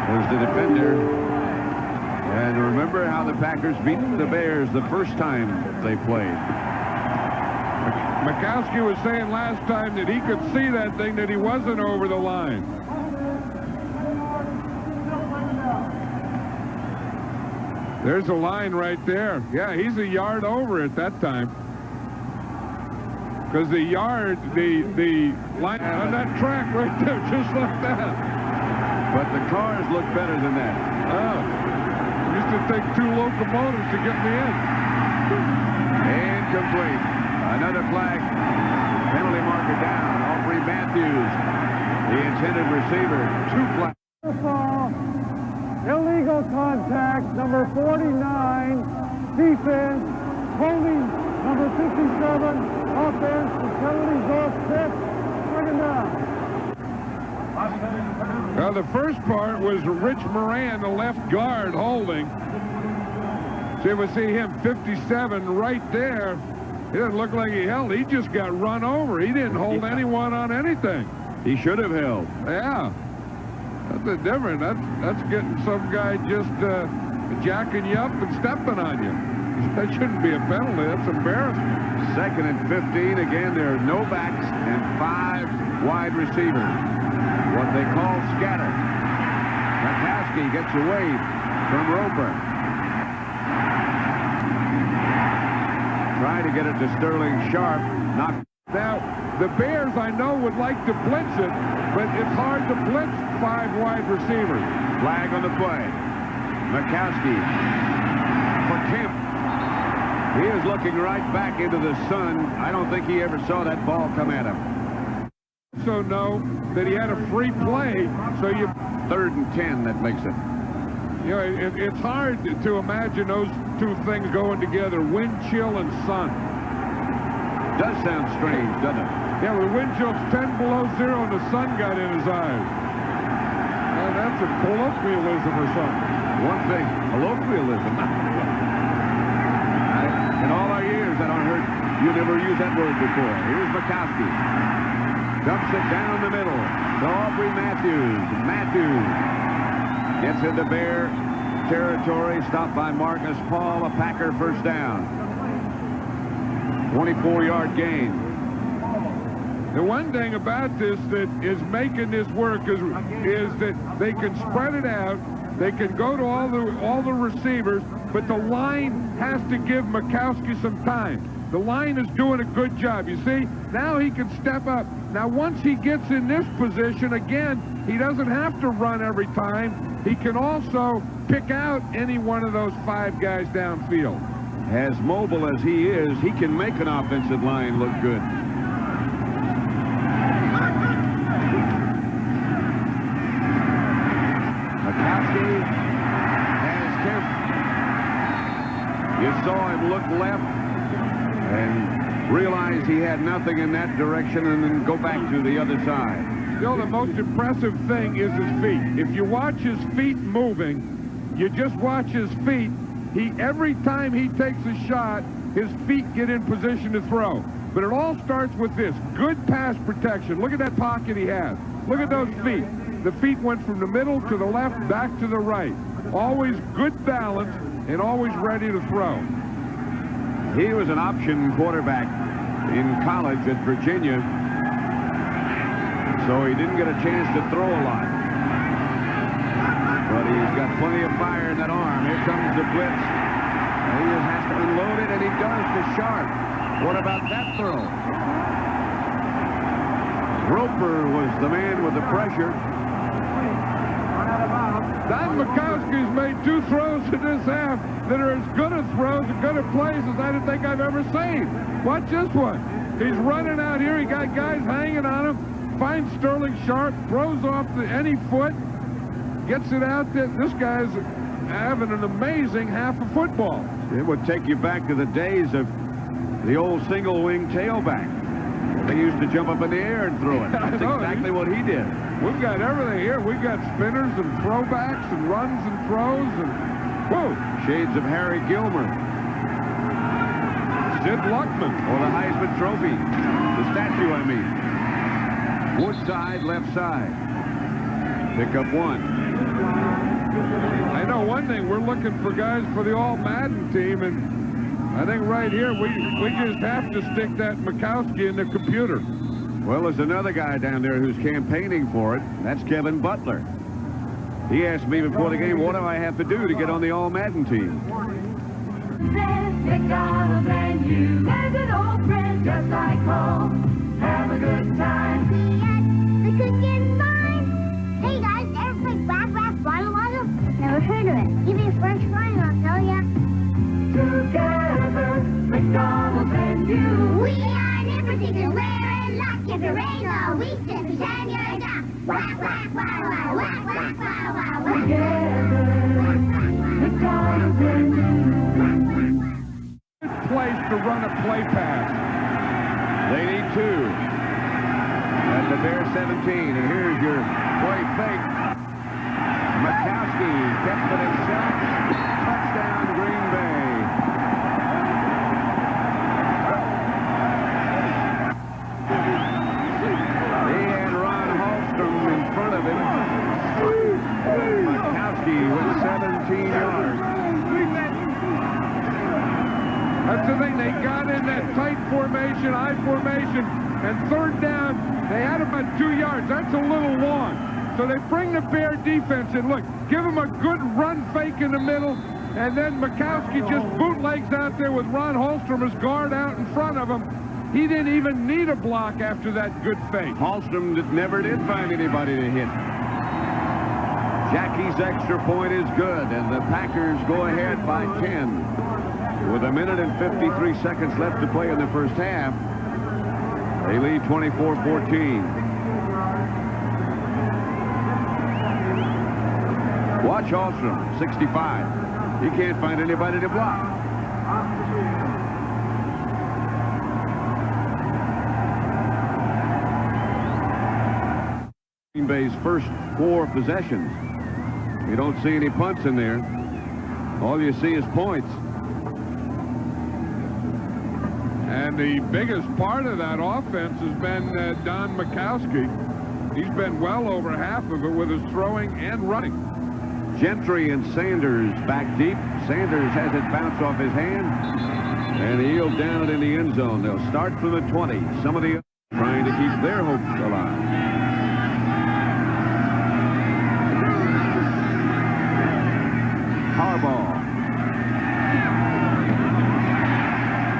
was the defender. And remember how the Packers beat the Bears the first time they played. Majkowski was saying last time that he could see that thing, that he wasn't over the line. There's a line right there. Yeah, he's a yard over at that time. Because the yard, the line on that track right there, just like that. But the cars look better than that. Oh. Used to take 2 locomotives to get me in. Incomplete. Another flag. Penalty marker down. Aubrey Matthews, the intended receiver. 2 flags. Illegal contact, number 49, defense, holding, number 57, offense, the penalties off 6, bring him down. Well, the first part was Rich Moran, the left guard, holding. See, we see him, 57, right there. He doesn't look like he held. He just got run over. He didn't hold anyone on anything. He should have held. Yeah. That's different. That's getting some guy just jacking you up and stepping on you. That shouldn't be a penalty. That's embarrassing. 2nd and 15. Again, there are no backs and 5 wide receivers. What they call scatter. Majkowski gets away from Roper. Trying to get it to Sterling Sharp. Now, the Bears, I know, would like to blitz it, but it's hard to blitz 5 wide receivers. Flag on the play. Majkowski for Kemp. He is looking right back into the sun. I don't think he ever saw that ball come at him. So know that he had a free play, so you... 3rd and 10, that makes it. You know, it's hard to imagine those 2 things going together, wind chill and sun. Does sound strange, doesn't it? Yeah, the wind chill's 10 below 0 and the sun got in his eyes. Well, that's That's a colloquialism or something. One thing, colloquialism. In all our years, I don't heard you never used that word before. Here's Majkowski. Dumps it down the middle to Aubrey Matthews. Matthews gets into Bear territory. Stopped by Marcus Paul. A Packer first down. 24-yard gain. The one thing about this that is making this work is that they can spread it out. They can go to all the receivers, but the line has to give Majkowski some time. The line is doing a good job. You see, now he can step up. Now, once he gets in this position, again, he doesn't have to run every time. He can also pick out any one of those 5 guys downfield. As mobile as he is, he can make an offensive line look good. Majkowski has Kemp. You saw him look left and realize he had nothing in that direction and then go back to the other side. Still, the most impressive thing is his feet. If you watch his feet moving, you just watch his feet. Every time he takes a shot, his feet get in position to throw. But it all starts with this. Good pass protection. Look at that pocket he has. Look at those feet. The feet went from the middle to the left, back to the right. Always good balance and always ready to throw. He was an option quarterback in college at Virginia, so he didn't get a chance to throw a lot. But he's got plenty of fire in that arm. Here comes the blitz. He has to unload it, and he does to Sharp. What about that throw? Roper was the man with the pressure. Don Majkowski's made 2 throws in this half that are as good a throws and good a plays as I don't think I've ever seen. Watch this one. He's running out here. He got guys hanging on him. Finds Sterling Sharp, throws off any foot, gets it out there. This guy's having an amazing half of football. It would take you back to the days of the old single-wing tailback. They used to jump up in the air and throw it. That's exactly what he did. We've got everything here. We've got spinners and throwbacks and runs and throws and whoa. Shades of Harry Gilmer. Sid Luckman. Or the Heisman Trophy. The statue, I mean. Woodside, left side. Pick up 1. I know one thing. We're looking for guys for the all-Madden team, and I think right here we just have to stick that Majkowski in the computer. Well, there's another guy down there who's campaigning for it. That's Kevin Butler. He asked me before the game, what do I have to do to get on the all-Madden team? McDonald's and you, there's an old friend just like home. Have a good time. Yes, the cookie's mine. Hey guys, ever play Black Final Water? Never heard of it. Give me a French fry and I'll tell ya. Together, McDonald's and you. We are in everything wearing luck. If it rains all week, just pretend you're a duck. Whack, whack, whack, whack, whack, whack, whack, whack, whack. Together, McDonald's and you. Good place to run a play pass. They need 2. At the Bear 17, and here's your play fake. Majkowski kept it himself. Touchdown, Green Bay. He had Ron Hallstrom in front of him. Majkowski with 17 yards. That's the thing. They got in that tight formation, I formation, and 3rd down, they had him at 2 yards. That's a little long. So they bring the Bear defense in. Look, give him a good run fake in the middle, and then Majkowski just bootlegs out there with Ron Hallstrom as guard out in front of him. He didn't even need a block after that good fake. Hallstrom never did find anybody to hit. Jackie's extra point is good, and the Packers go ahead by 10. With 1 minute and 53 seconds left to play in the first half, they lead 24-14. Watch Hallstrom, 65. He can't find anybody to block. Green Bay's first 4 possessions. You don't see any punts in there. All you see is points. And the biggest part of that offense has been Don Majkowski. He's been well over half of it with his throwing and running. Gentry and Sanders back deep. Sanders has it bounce off his hand, and he'll down it in the end zone. They'll start from the 20. Some of the trying to keep their hopes alive. Harbaugh.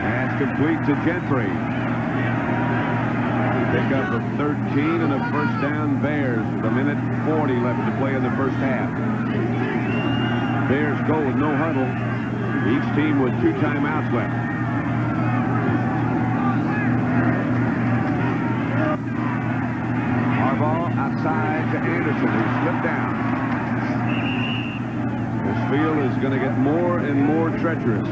Pass complete to Gentry. Pick up of 13 and a first down Bears with 1:40 left to play in the first half. Bears go with no huddle. Each team with 2 timeouts left. Harbaugh outside to Anderson, who slipped down. This field is going to get more and more treacherous.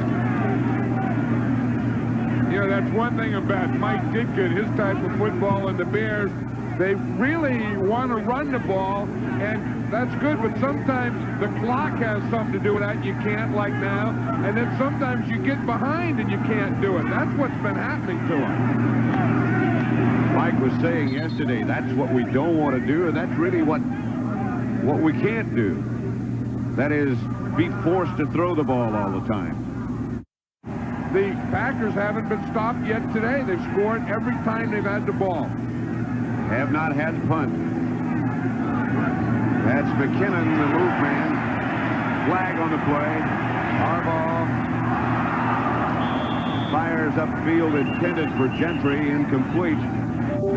You know, that's one thing about Mike Ditka, his type of football, and the Bears. They really want to run the ball, and that's good, but sometimes the clock has something to do with that. You can't, like now, and then sometimes you get behind and you can't do it. That's what's been happening to them. Mike was saying yesterday, that's what we don't want to do, and that's really what we can't do. That is, be forced to throw the ball all the time. The Packers haven't been stopped yet today. They've scored every time they've had the ball. Have not had punt. That's McKinnon, the move man. Flag on the play. Harbaugh fires upfield, intended for Gentry, incomplete,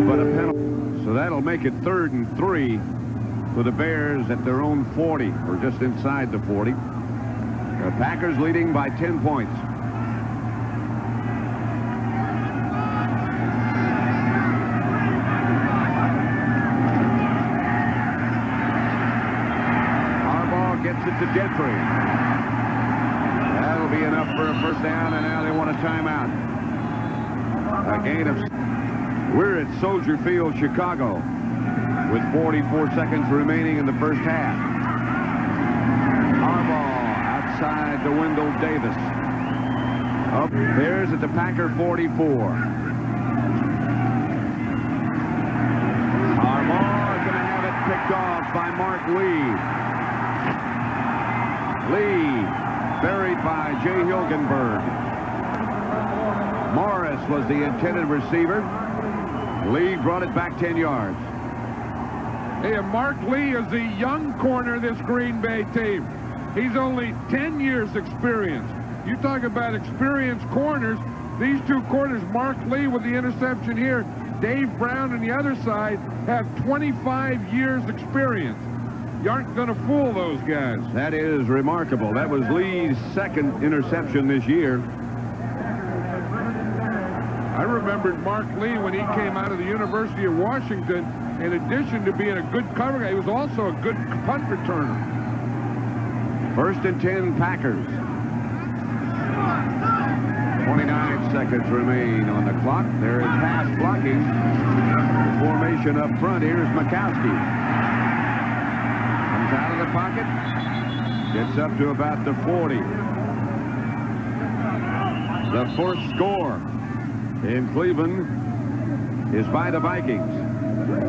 but a penalty. So that'll make it 3rd and 3 for the Bears at their own 40, or just inside the 40. The Packers leading by 10 points. Gets it to Gentry. That'll be enough for a first down, and now they want a timeout. A gain of... We're at Soldier Field, Chicago, with 44 seconds remaining in the first half. Harbaugh outside to Wendell Davis. Up there's at the Packer 44. Harbaugh is going to have it picked off by Mark Lee. Lee buried by Jay Hilgenberg. Morris was the intended receiver. Lee brought it back 10 yards. Hey, and Mark Lee is the young corner of this Green Bay team. He's only 10 years experience. You talk about experienced corners. These 2 corners, Mark Lee with the interception here, Dave Brown on the other side, have 25 years experience. You aren't going to fool those guys. That is remarkable. That was Lee's 2nd interception this year. I remembered Mark Lee when he came out of the University of Washington. In addition to being a good cover guy, he was also a good punt returner. 1st and 10 Packers. 29 seconds remain on the clock. There is pass blocking. The formation up front. Here's Majkowski. Out of the pocket, gets up to about the 40. The 4th score in Cleveland is by the Vikings.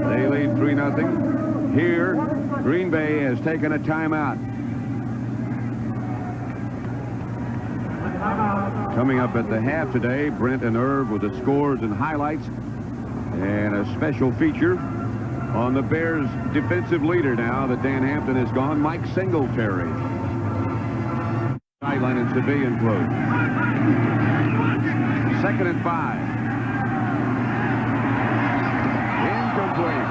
They lead 3-0. Here, Green Bay has taken a timeout. Coming up at the half today, Brent and Irv with the scores and highlights, and a special feature on the Bears' defensive leader now that Dan Hampton is gone, Mike Singletary. Sideline and civilian close. 2nd and 5. Incomplete.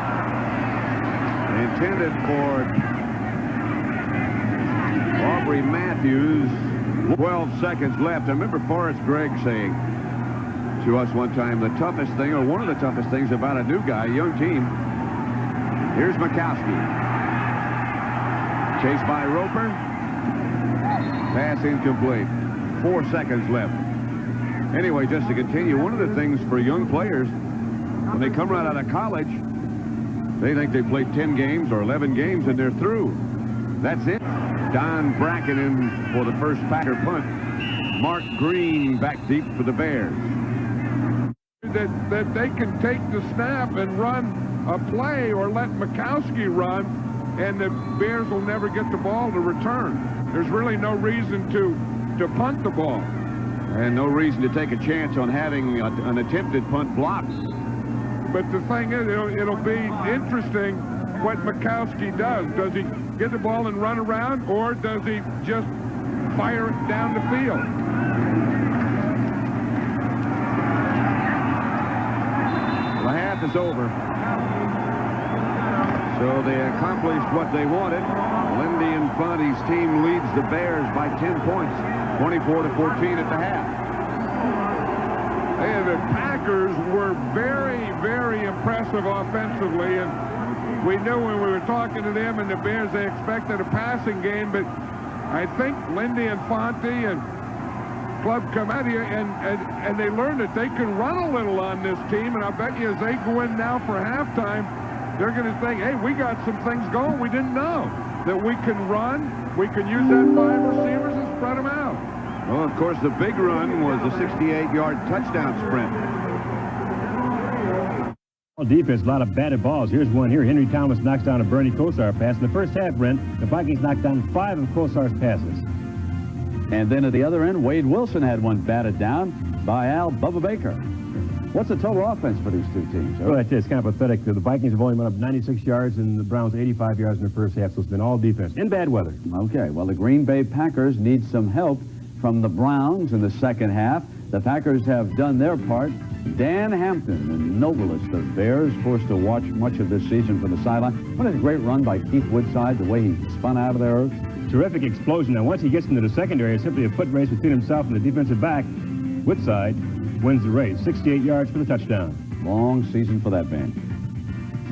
Intended for Aubrey Matthews. 12 seconds left. I remember Forrest Gregg saying to us one time, the toughest thing, or one of the toughest things about a new guy, a young team. Here's Majkowski. Chased by Roper. Pass incomplete. 4 seconds left. Anyway, just to continue, one of the things for young players, when they come right out of college, they think they played 10 games or 11 games and they're through. That's it. Don Bracken in for the first Packer punt. Mark Green back deep for the Bears. That they can take the snap and run a play or let Majkowski run, and the Bears will never get the ball to return. There's really no reason to punt the ball. And no reason to take a chance on having an attempted punt blocked. But the thing is, it'll be interesting what Majkowski does. Does he get the ball and run around, or does he just fire it down the field? The half is over. So they accomplished what they wanted. Lindy Infanti's team leads the Bears by 10 points, 24-14 at the half. And the Packers were very, very impressive offensively, and we knew when we were talking to them and the Bears, they expected a passing game, but I think Lindy Infanti and club come out here and they learned that they can run a little on this team, and I bet you as they go in now for halftime, they're going to think, hey, we got some things going we didn't know. That we can run, we can use that 5 receivers and spread them out. Well, of course, the big run was a 68-yard touchdown sprint. Defense, a lot of batted balls. Here's one here. Henry Thomas knocks down a Bernie Kosar pass. In the first half, Brent, the Vikings knocked down 5 of Kosar's passes. And then at the other end, Wade Wilson had one batted down by Al Bubba Baker. What's the total offense for these two teams? Well, it's kind of pathetic. The Vikings have only went up 96 yards and the Browns 85 yards in the first half, so it's been all defense in bad weather. Okay, well, the Green Bay Packers need some help from the Browns in the second half. The Packers have done their part. Dan Hampton, the noblest of Bears, forced to watch much of this season from the sideline. What a great run by Keith Woodside, the way he spun out of there. Terrific explosion. Now, once he gets into the secondary, it's simply a foot race between himself and the defensive back. Woodside wins the race, 68 yards for the touchdown. Long season for that man.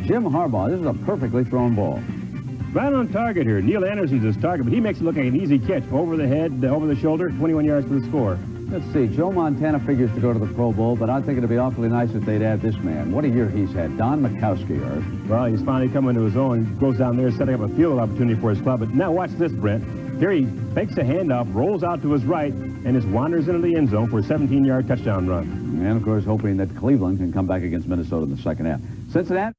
Jim Harbaugh, this is a perfectly thrown ball. Right on target here. Neil Anderson's his target, but he makes it look like an easy catch. Over the head, over the shoulder, 21 yards for the score. Let's see. Joe Montana figures to go to the Pro Bowl, but I think it'd be awfully nice if they'd add this man. What a year he's had. Don Majkowski, Irv. Well, he's finally coming to his own. Goes down there, setting up a field opportunity for his club. But now watch this, Brent. Here he fakes a handoff, rolls out to his right, and just wanders into the end zone for a 17-yard touchdown run. And, of course, hoping that Cleveland can come back against Minnesota in the second half. Cincinnati.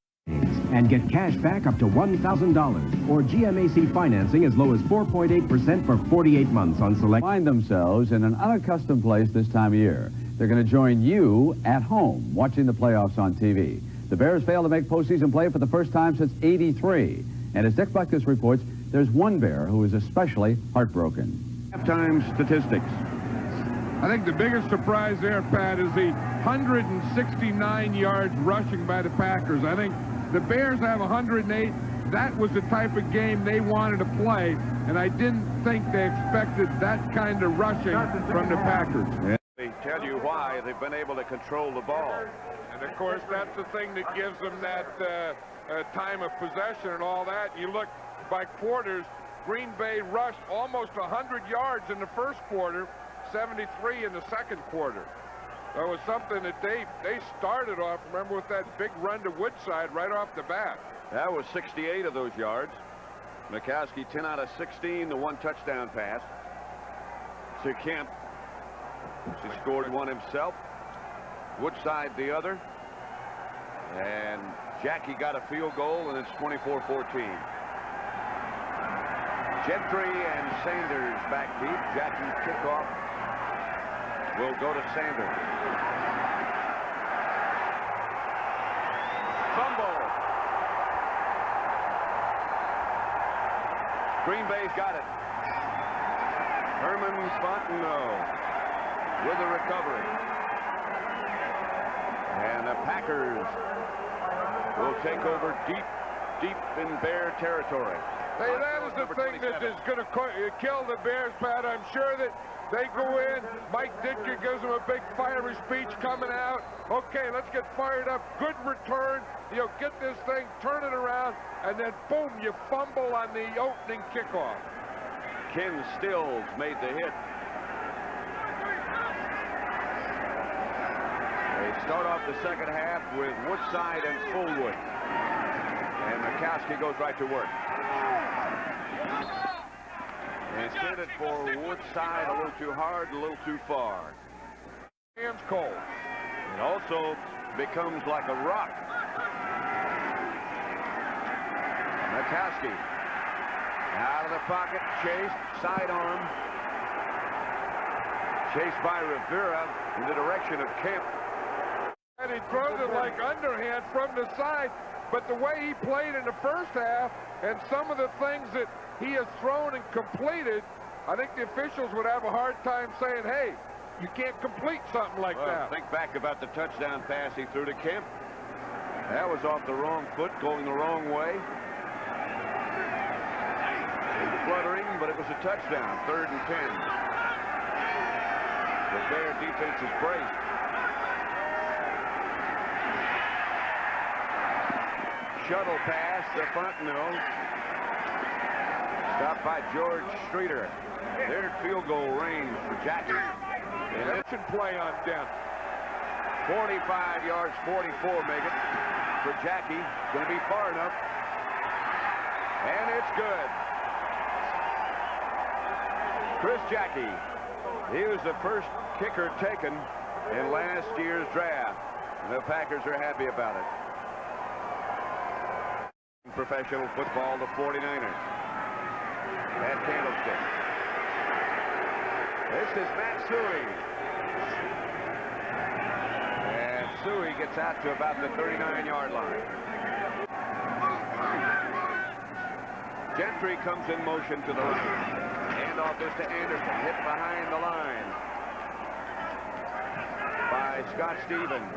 And get cash back up to $1,000 or GMAC financing as low as 4.8% for 48 months on select. Find themselves in an unaccustomed place this time of year. They're going to join you at home watching the playoffs on TV. The Bears failed to make postseason play for the first time since '83. And as Dick Butkus reports, there's one Bear who is especially heartbroken. Halftime statistics. I think the biggest surprise there, Pat, is the 169 yards rushing by the Packers. I think the Bears have 108. That was the type of game they wanted to play, and I didn't think they expected that kind of rushing from the Packers. Yeah. They tell you why they've been able to control the ball. And, of course, that's the thing that gives them that time of possession and all that. You look by quarters, Green Bay rushed almost 100 yards in the first quarter, 73 in the second quarter. That was something that they started off, remember, with that big run to Woodside right off the bat. That was 68 of those yards. Majkowski 10 out of 16, the one touchdown pass to Kemp. He scored one himself. Woodside the other. And Jackie got a field goal, and it's 24-14. Gentry and Sanders back deep. Jackie kickoff will go to Sanders. Fumble. Green Bay's got it. Herman Fontenot with a recovery. And the Packers will take over deep in Bear territory. Hey, that is the thing that is going to kill the Bears, Pat. I'm sure that they go in. Mike Ditka gives them a big fiery speech coming out. Okay, let's get fired up. Good return. You'll get this thing, turn it around, and then boom, you fumble on the opening kickoff. Ken Stills made the hit. They start off the second half with Woodside and Fullwood. And Majkowski goes right to work. And sent it for Woodside a little too hard, a little too far. Hands cold. It also becomes like a rock. Majkowski out of the pocket, chased, sidearm. Chased by Rivera in the direction of Kemp. And he throws it like underhand from the side, but the way he played in the first half and some of the things that he has thrown and completed, I think the officials would have a hard time saying, hey, you can't complete something like that. Think back about the touchdown pass he threw to Kemp. That was off the wrong foot, going the wrong way. Fluttering, but it was a touchdown. 3rd and 10. The Bear defense is braced. Shuttle pass to Fontenot. Stopped by George Streeter. There's field goal range for Jackie. And that's in play on Dent. 45 yards, 44 make it for Jackie. Going to be far enough. And it's good. Chris Jackie. He was the first kicker taken in last year's draft. And the Packers are happy about it. Professional football, the 49ers. At Candlestick. This is Matt Suey. And Suey gets out to about the 39-yard line. Gentry comes in motion to the right. Handoff is to Anderson. Hit behind the line by Scott Stevens.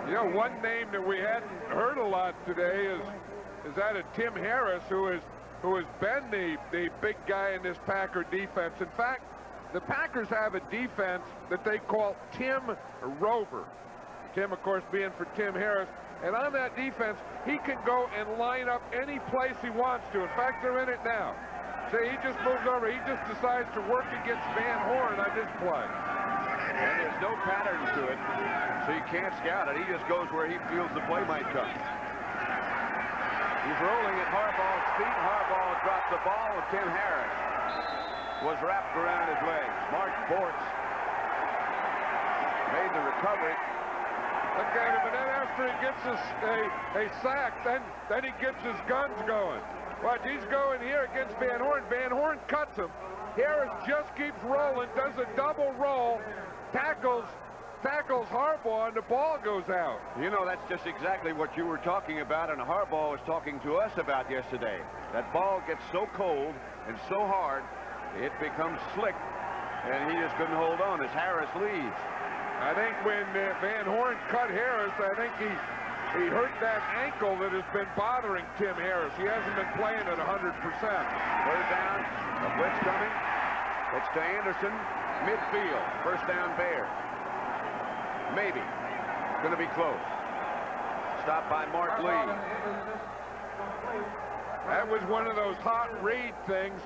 You know, one name that we hadn't heard a lot today is that of Tim Harris, who has been the big guy in this Packer defense. In fact, the Packers have a defense that they call Tim Rover. Tim, of course, being for Tim Harris. And on that defense, he can go and line up any place he wants to. In fact, they're in it now. See, he just moves over. He just decides to work against Van Horn on this play. And there's no pattern to it, so you can't scout it. He just goes where he feels the play might come. He's rolling at Harbaugh's feet. Harbaugh dropped the ball, and Tim Harris was wrapped around his legs. Mark Bortz made the recovery. Look at him, and then after he gets a sack, then he gets his guns going. Watch, he's going here against Van Horn. Van Horn cuts him. Harris just keeps rolling, does a double roll, tackles Harbaugh, and the ball goes out. You know, that's just exactly what you were talking about, and Harbaugh was talking to us about yesterday. That ball gets so cold and so hard, it becomes slick, and he just couldn't hold on as Harris leads. I think when Van Horn cut Harris, I think he hurt that ankle that has been bothering Tim Harris. He hasn't been playing at 100%. Third down, a blitz coming. It's to Anderson, midfield. First down, Bears. Maybe. Going to be close. Stopped by Mark Lee. That was one of those hot read things.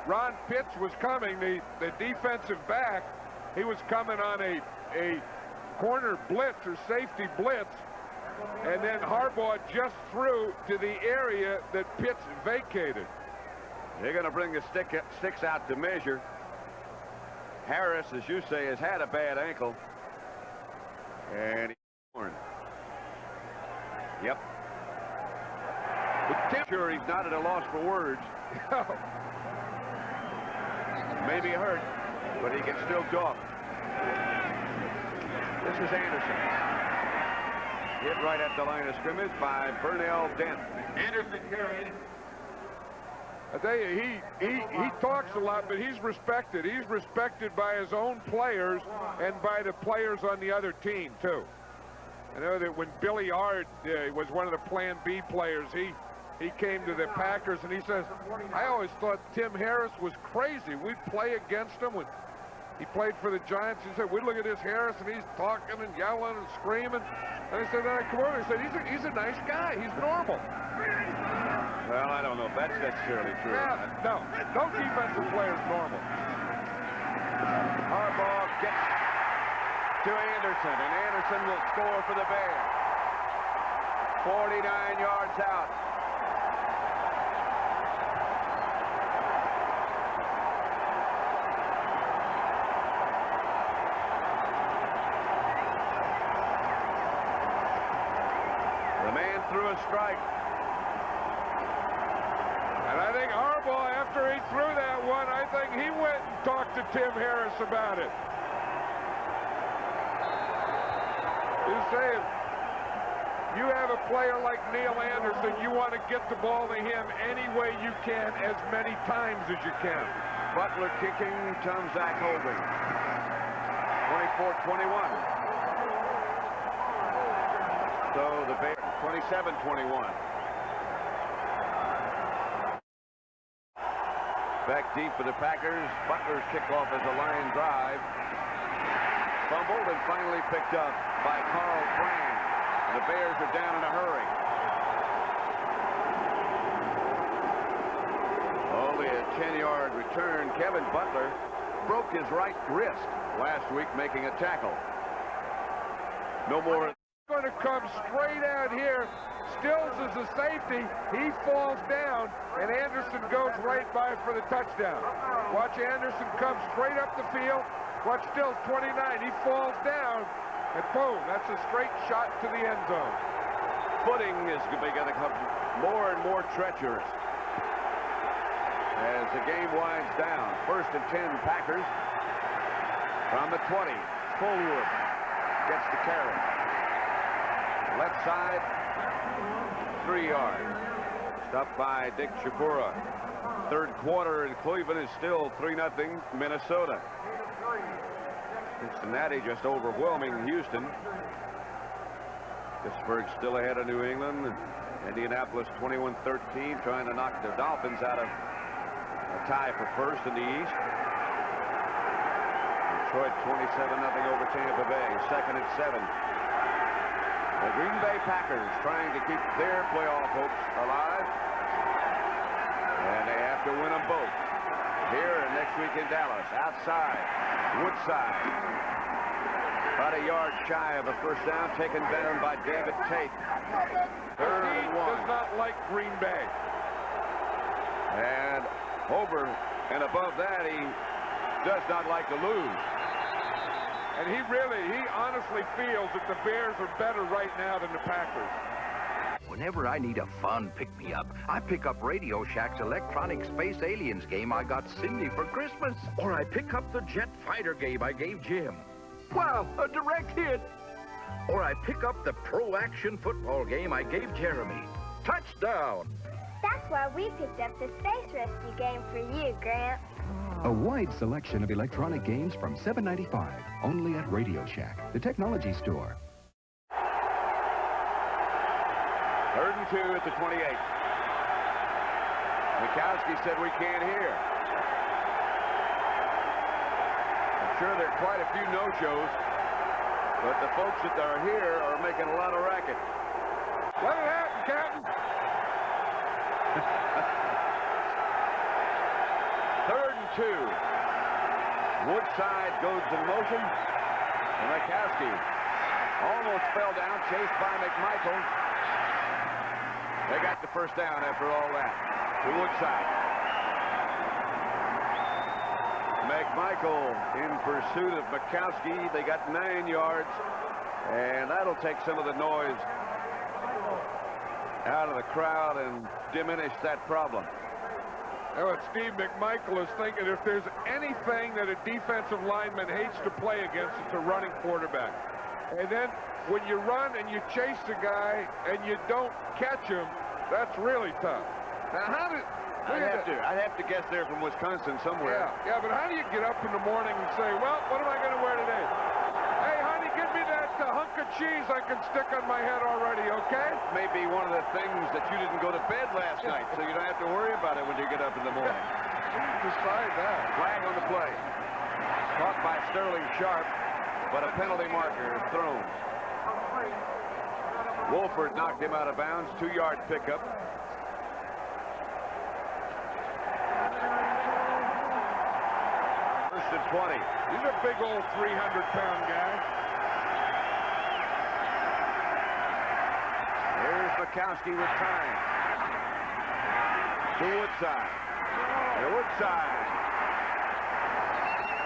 Ron Pitts was coming, the defensive back. He was coming on a corner blitz or safety blitz, and then Harbaugh just threw to the area that Pitts vacated. They're going to bring the sticks out to measure. Harris, as you say, has had a bad ankle. And he's torn. Yep. But sure, he's not at a loss for words. Maybe hurt, but he can still talk. This is Anderson. Hit right at the line of scrimmage by Burnell Dent. Anderson carried. I tell you, he talks a lot, but he's respected. He's respected by his own players and by the players on the other team, too. I know that when Billy Ard was one of the Plan B players, he came to the Packers, and he says, I always thought Tim Harris was crazy. We'd play against him when he played for the Giants. He said, we'd look at this Harris, and he's talking and yelling and screaming. And I said, then I come over and I said, he's a nice guy. He's normal. Well, I don't know if that's necessarily true. Yeah, no defensive player is normal. Harbaugh gets to Anderson, and Anderson will score for the Bears. 49 yards out. threw a strike. And I think Harbaugh, after he threw that one, I think he went and talked to Tim Harris about it. You say, if you have a player like Neil Anderson, you want to get the ball to him any way you can, as many times as you can. Butler kicking, Tomzak holding. 24-21. So the Bears, 27-21. Back deep for the Packers. Butler's kickoff is a line drive. Fumbled and finally picked up by Carl Frank. The Bears are down in a hurry. Only a 10-yard return. Kevin Butler broke his right wrist last week making a tackle. No more. Going to come straight out here. Stills is a safety. He falls down, and Anderson goes right by for the touchdown. Watch Anderson come straight up the field. Watch Stills, 29. He falls down, and boom, that's a straight shot to the end zone. Footing is going to become more and more treacherous as the game winds down. 1st and 10 Packers from the 20. Fullwood gets the carry. Left side, 3 yards. Stopped by Dick Shapura. 3rd quarter, and Cleveland is still 3-0 Minnesota. Cincinnati just overwhelming Houston. Pittsburgh still ahead of New England. Indianapolis 21-13, trying to knock the Dolphins out of a tie for 1st in the East. Detroit 27-0 over Tampa Bay. 2nd and 7. The Green Bay Packers trying to keep their playoff hopes alive. And they have to win them both. Here and next week in Dallas. Outside. Woodside. About a yard shy of a first down, taken down by David Tate. 3rd and 1. Does not like Green Bay. And over and above that, he does not like to lose. And he honestly feels that the Bears are better right now than the Packers. Whenever I need a fun pick-me-up, I pick up Radio Shack's electronic Space Aliens game I got Cindy for Christmas. Or I pick up the Jet Fighter game I gave Jim. Wow, a direct hit. Or I pick up the Pro Action Football game I gave Jeremy. Touchdown! That's why we picked up the Space Rescue game for you, Grant. A wide selection of electronic games from $7.95, only at Radio Shack, the technology store. 3rd and 2 at the 28. Majkowski said we can't hear. I'm sure there are quite a few no-shows, but the folks that are here are making a lot of racket. Let it happen, Captain. 3rd and 2. Woodside goes in motion. And Majkowski almost fell down, chased by McMichael. They got the first down after all that. To Woodside. McMichael in pursuit of Majkowski. They got 9 yards. And that'll take some of the noise out of the crowd and diminish that problem. Now, what Steve McMichael is thinking, if there's anything that a defensive lineman hates to play against, it's a running quarterback. And then when you run and you chase the guy and you don't catch him, that's really tough. Now, how did... I'd have to guess they're from Wisconsin somewhere. Yeah, but how do you get up in the morning and say, well, what am I going to wear today? Hey, honey, give me that hunk of cheese I can stick on my head already, okay? Maybe one of the things that you didn't go to bed last night, so you don't have to worry about it when you get up in the morning. Decide that. Flag on the play. Caught by Sterling Sharp, but a penalty marker is thrown. Wolford knocked him out of bounds. 2-yard pickup. First and 20. He's a big old 300-pound guy. Here's Majkowski with time. To Woodside. To Woodside.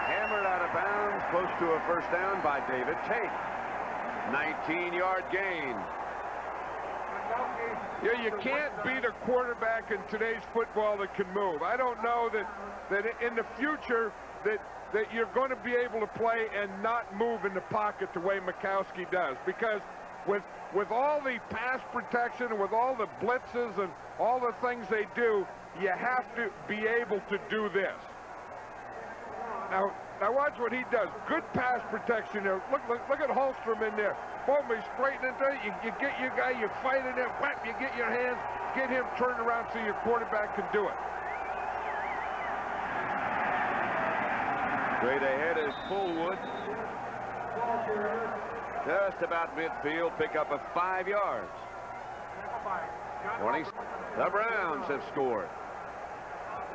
Hammered out of bounds, close to a first down by David Tate. 19-yard gain. Yeah, you can't beat a quarterback in today's football that can move. I don't know that in the future that you're going to be able to play and not move in the pocket the way Majkowski does, because with all the pass protection and with all the blitzes and all the things they do, you have to be able to do this. Now watch what he does. Good pass protection there. Look at Holstrom in there. Boom, he's straightened into it. You get your guy, you fight in it, whap, you get your hands, get him turned around so your quarterback can do it. Straight ahead is Fullwood. Just about midfield, pick up of 5 yards. 20. The Browns have scored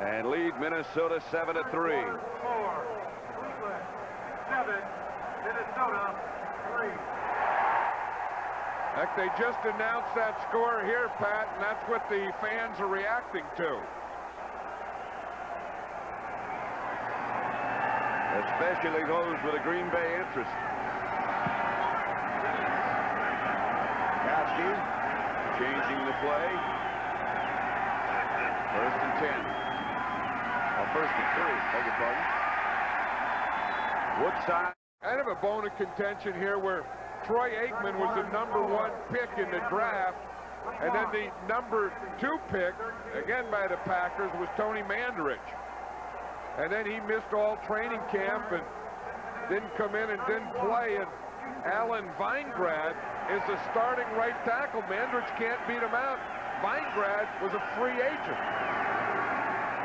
and lead Minnesota 7-3. 4, 7, Minnesota 3. Heck, they just announced that score here, Pat, and that's what the fans are reacting to. Especially those with a Green Bay interest. Majkowski changing the play. 1st and 10. Well, 1st and 3, beg your pardon. Woodside. Kind of a bone of contention here where Troy Aikman was the #1 pick in the draft, and then the #2 pick, again by the Packers, was Tony Mandarich. And then he missed all training camp and didn't come in and didn't play. And Alan Weingrad is the starting right tackle. Mandarich can't beat him out. Weingrad was a free agent.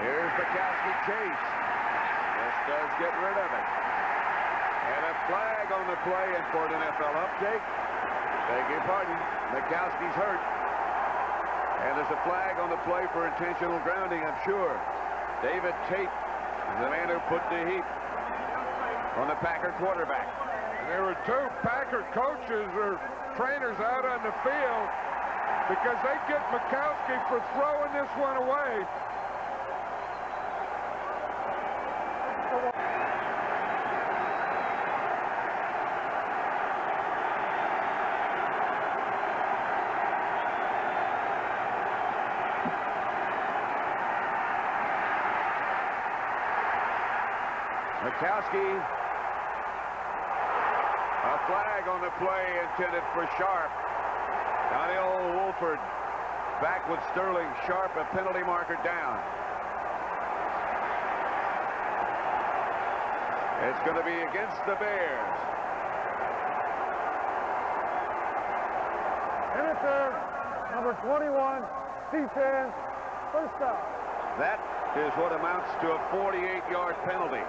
Here's Majkowski chase. This does get rid of it. And a flag on the play, and for an NFL update, beg your pardon, Majkowski's hurt. And there's a flag on the play for intentional grounding, I'm sure. David Tate, the man who put the heat on the Packer quarterback. And there were 2 Packer coaches or trainers out on the field because they get Majkowski for throwing this one away. Majkowski, a flag on the play intended for Sharp. Daniel Wolford back with Sterling. Sharp, a penalty marker down. It's going to be against the Bears. Number 21, defense, 1st down. That is what amounts to a 48-yard penalty.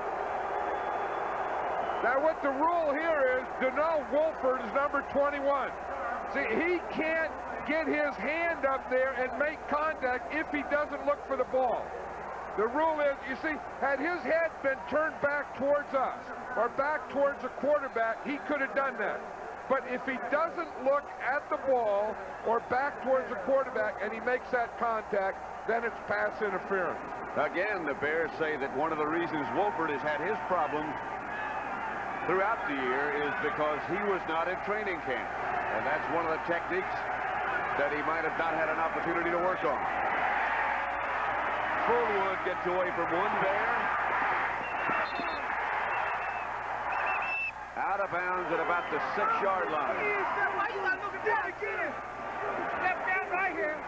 Now what the rule here is, Daniel Wolford is number 21. See, he can't get his hand up there and make contact if he doesn't look for the ball. The rule is, you see, had his head been turned back towards us or back towards the quarterback, he could have done that. But if he doesn't look at the ball or back towards the quarterback and he makes that contact, then it's pass interference. Again, the Bears say that one of the reasons Wolford has had his problems throughout the year is because he was not in training camp. And that's one of the techniques that he might have not had an opportunity to work on. Fullwood gets away from one there. Out of bounds at about the 6-yard line. Why you not looking down again? Step down right here.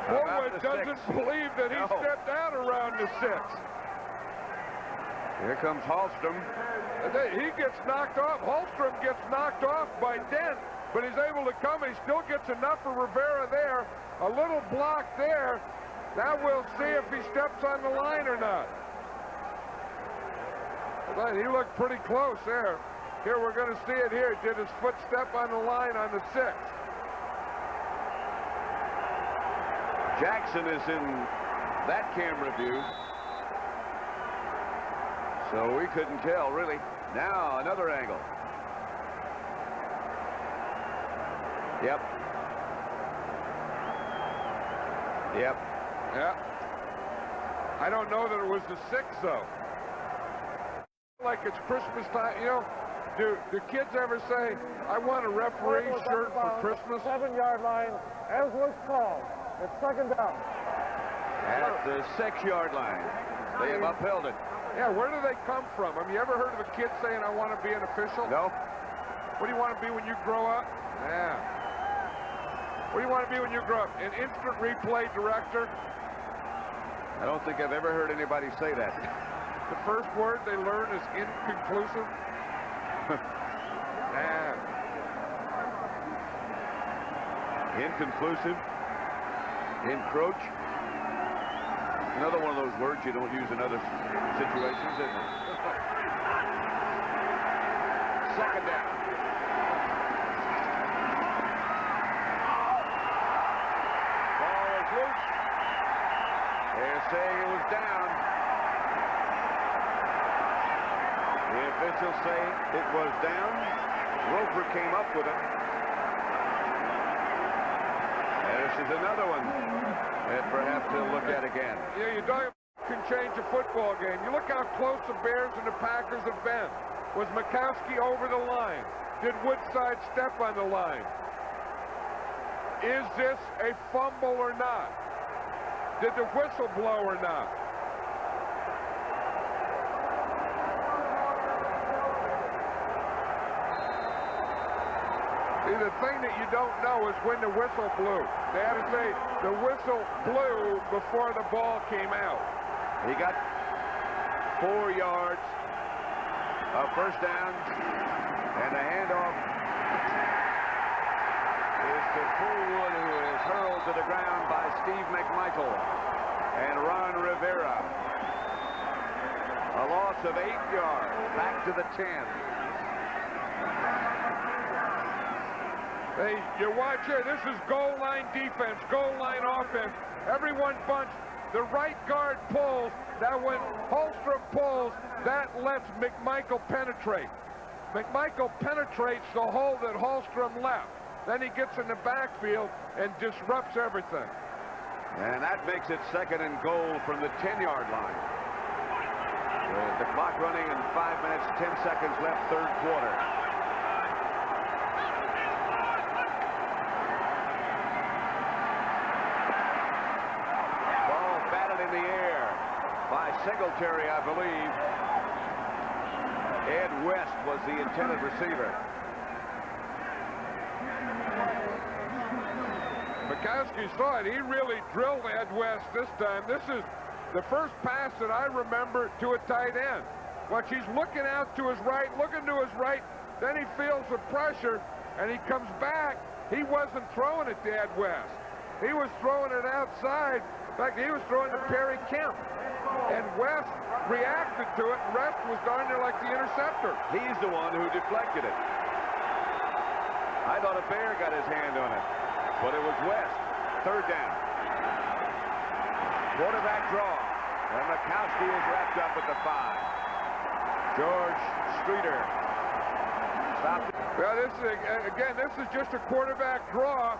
Fullwood doesn't believe that he stepped out around the 6. Here comes Holstrom. He gets knocked off. Holstrom gets knocked off by Dent, but he's able to come. He still gets enough for Rivera there. A little block there. Now we'll see if he steps on the line or not. But he looked pretty close there. Here, we're going to see it here. Did his foot step on the line on the 6? Jackson is in that camera view. So we couldn't tell, really. Now, another angle. Yep. I don't know that it was the 6, though. Like it's Christmas time, you know. Do kids ever say, I want a referee shirt for Christmas? 7-yard line, as was called. It's second down. At the 6-yard line. They have upheld it. Yeah, where do they come from? Have you ever heard of a kid saying, I want to be an official? No. What do you want to be when you grow up? Yeah. What do you want to be when you grow up? An instant replay director? I don't think I've ever heard anybody say that. The first word they learn is inconclusive. Yeah. Inconclusive. Encroach. Another one of those words you don't use in other situations, isn't it? Second down. Ball is loose. They're saying it was down. The officials say it was down. Roper came up with it. And this is another one that perhaps he'll look at again. Yeah, you don't can change a football game. You look how close the Bears and the Packers have been. Was Majkowski over the line? Did Woodside step on the line? Is this a fumble or not? Did the whistle blow or not? See, the thing that you don't know is when the whistle blew. They had to say the whistle blew before the ball came out. He got 4 yards of first down, and the handoff is to Fullwood, who is hurled to the ground by Steve McMichael and Ron Rivera. A loss of 8 yards, back to the 10. Hey, you watch here. This is goal line defense, goal line offense. Everyone bunched. The right guard pulls. Now when Holstrom pulls, that lets McMichael penetrate. McMichael penetrates the hole that Holstrom left. Then he gets in the backfield and disrupts everything. And that makes it second and goal from the 10-yard line. With the clock running and 5 minutes, 10 seconds left, third quarter. In the air by Singletary, I believe. Ed West was the intended receiver. Majkowski saw it. He really drilled Ed West this time. This is the first pass that I remember to a tight end. Watch, he's looking out to his right, looking to his right, then he feels the pressure, and he comes back. He wasn't throwing it to Ed West. He was throwing it outside. In fact, he was throwing to Perry Kemp. And West reacted to it, and West was darn near like the interceptor. He's the one who deflected it. I thought a Bear got his hand on it, but it was West. Third down. Quarterback draw. And Majkowski is wrapped up at the 5. George Streeter stopped. Well, this is, again, this is just a quarterback draw.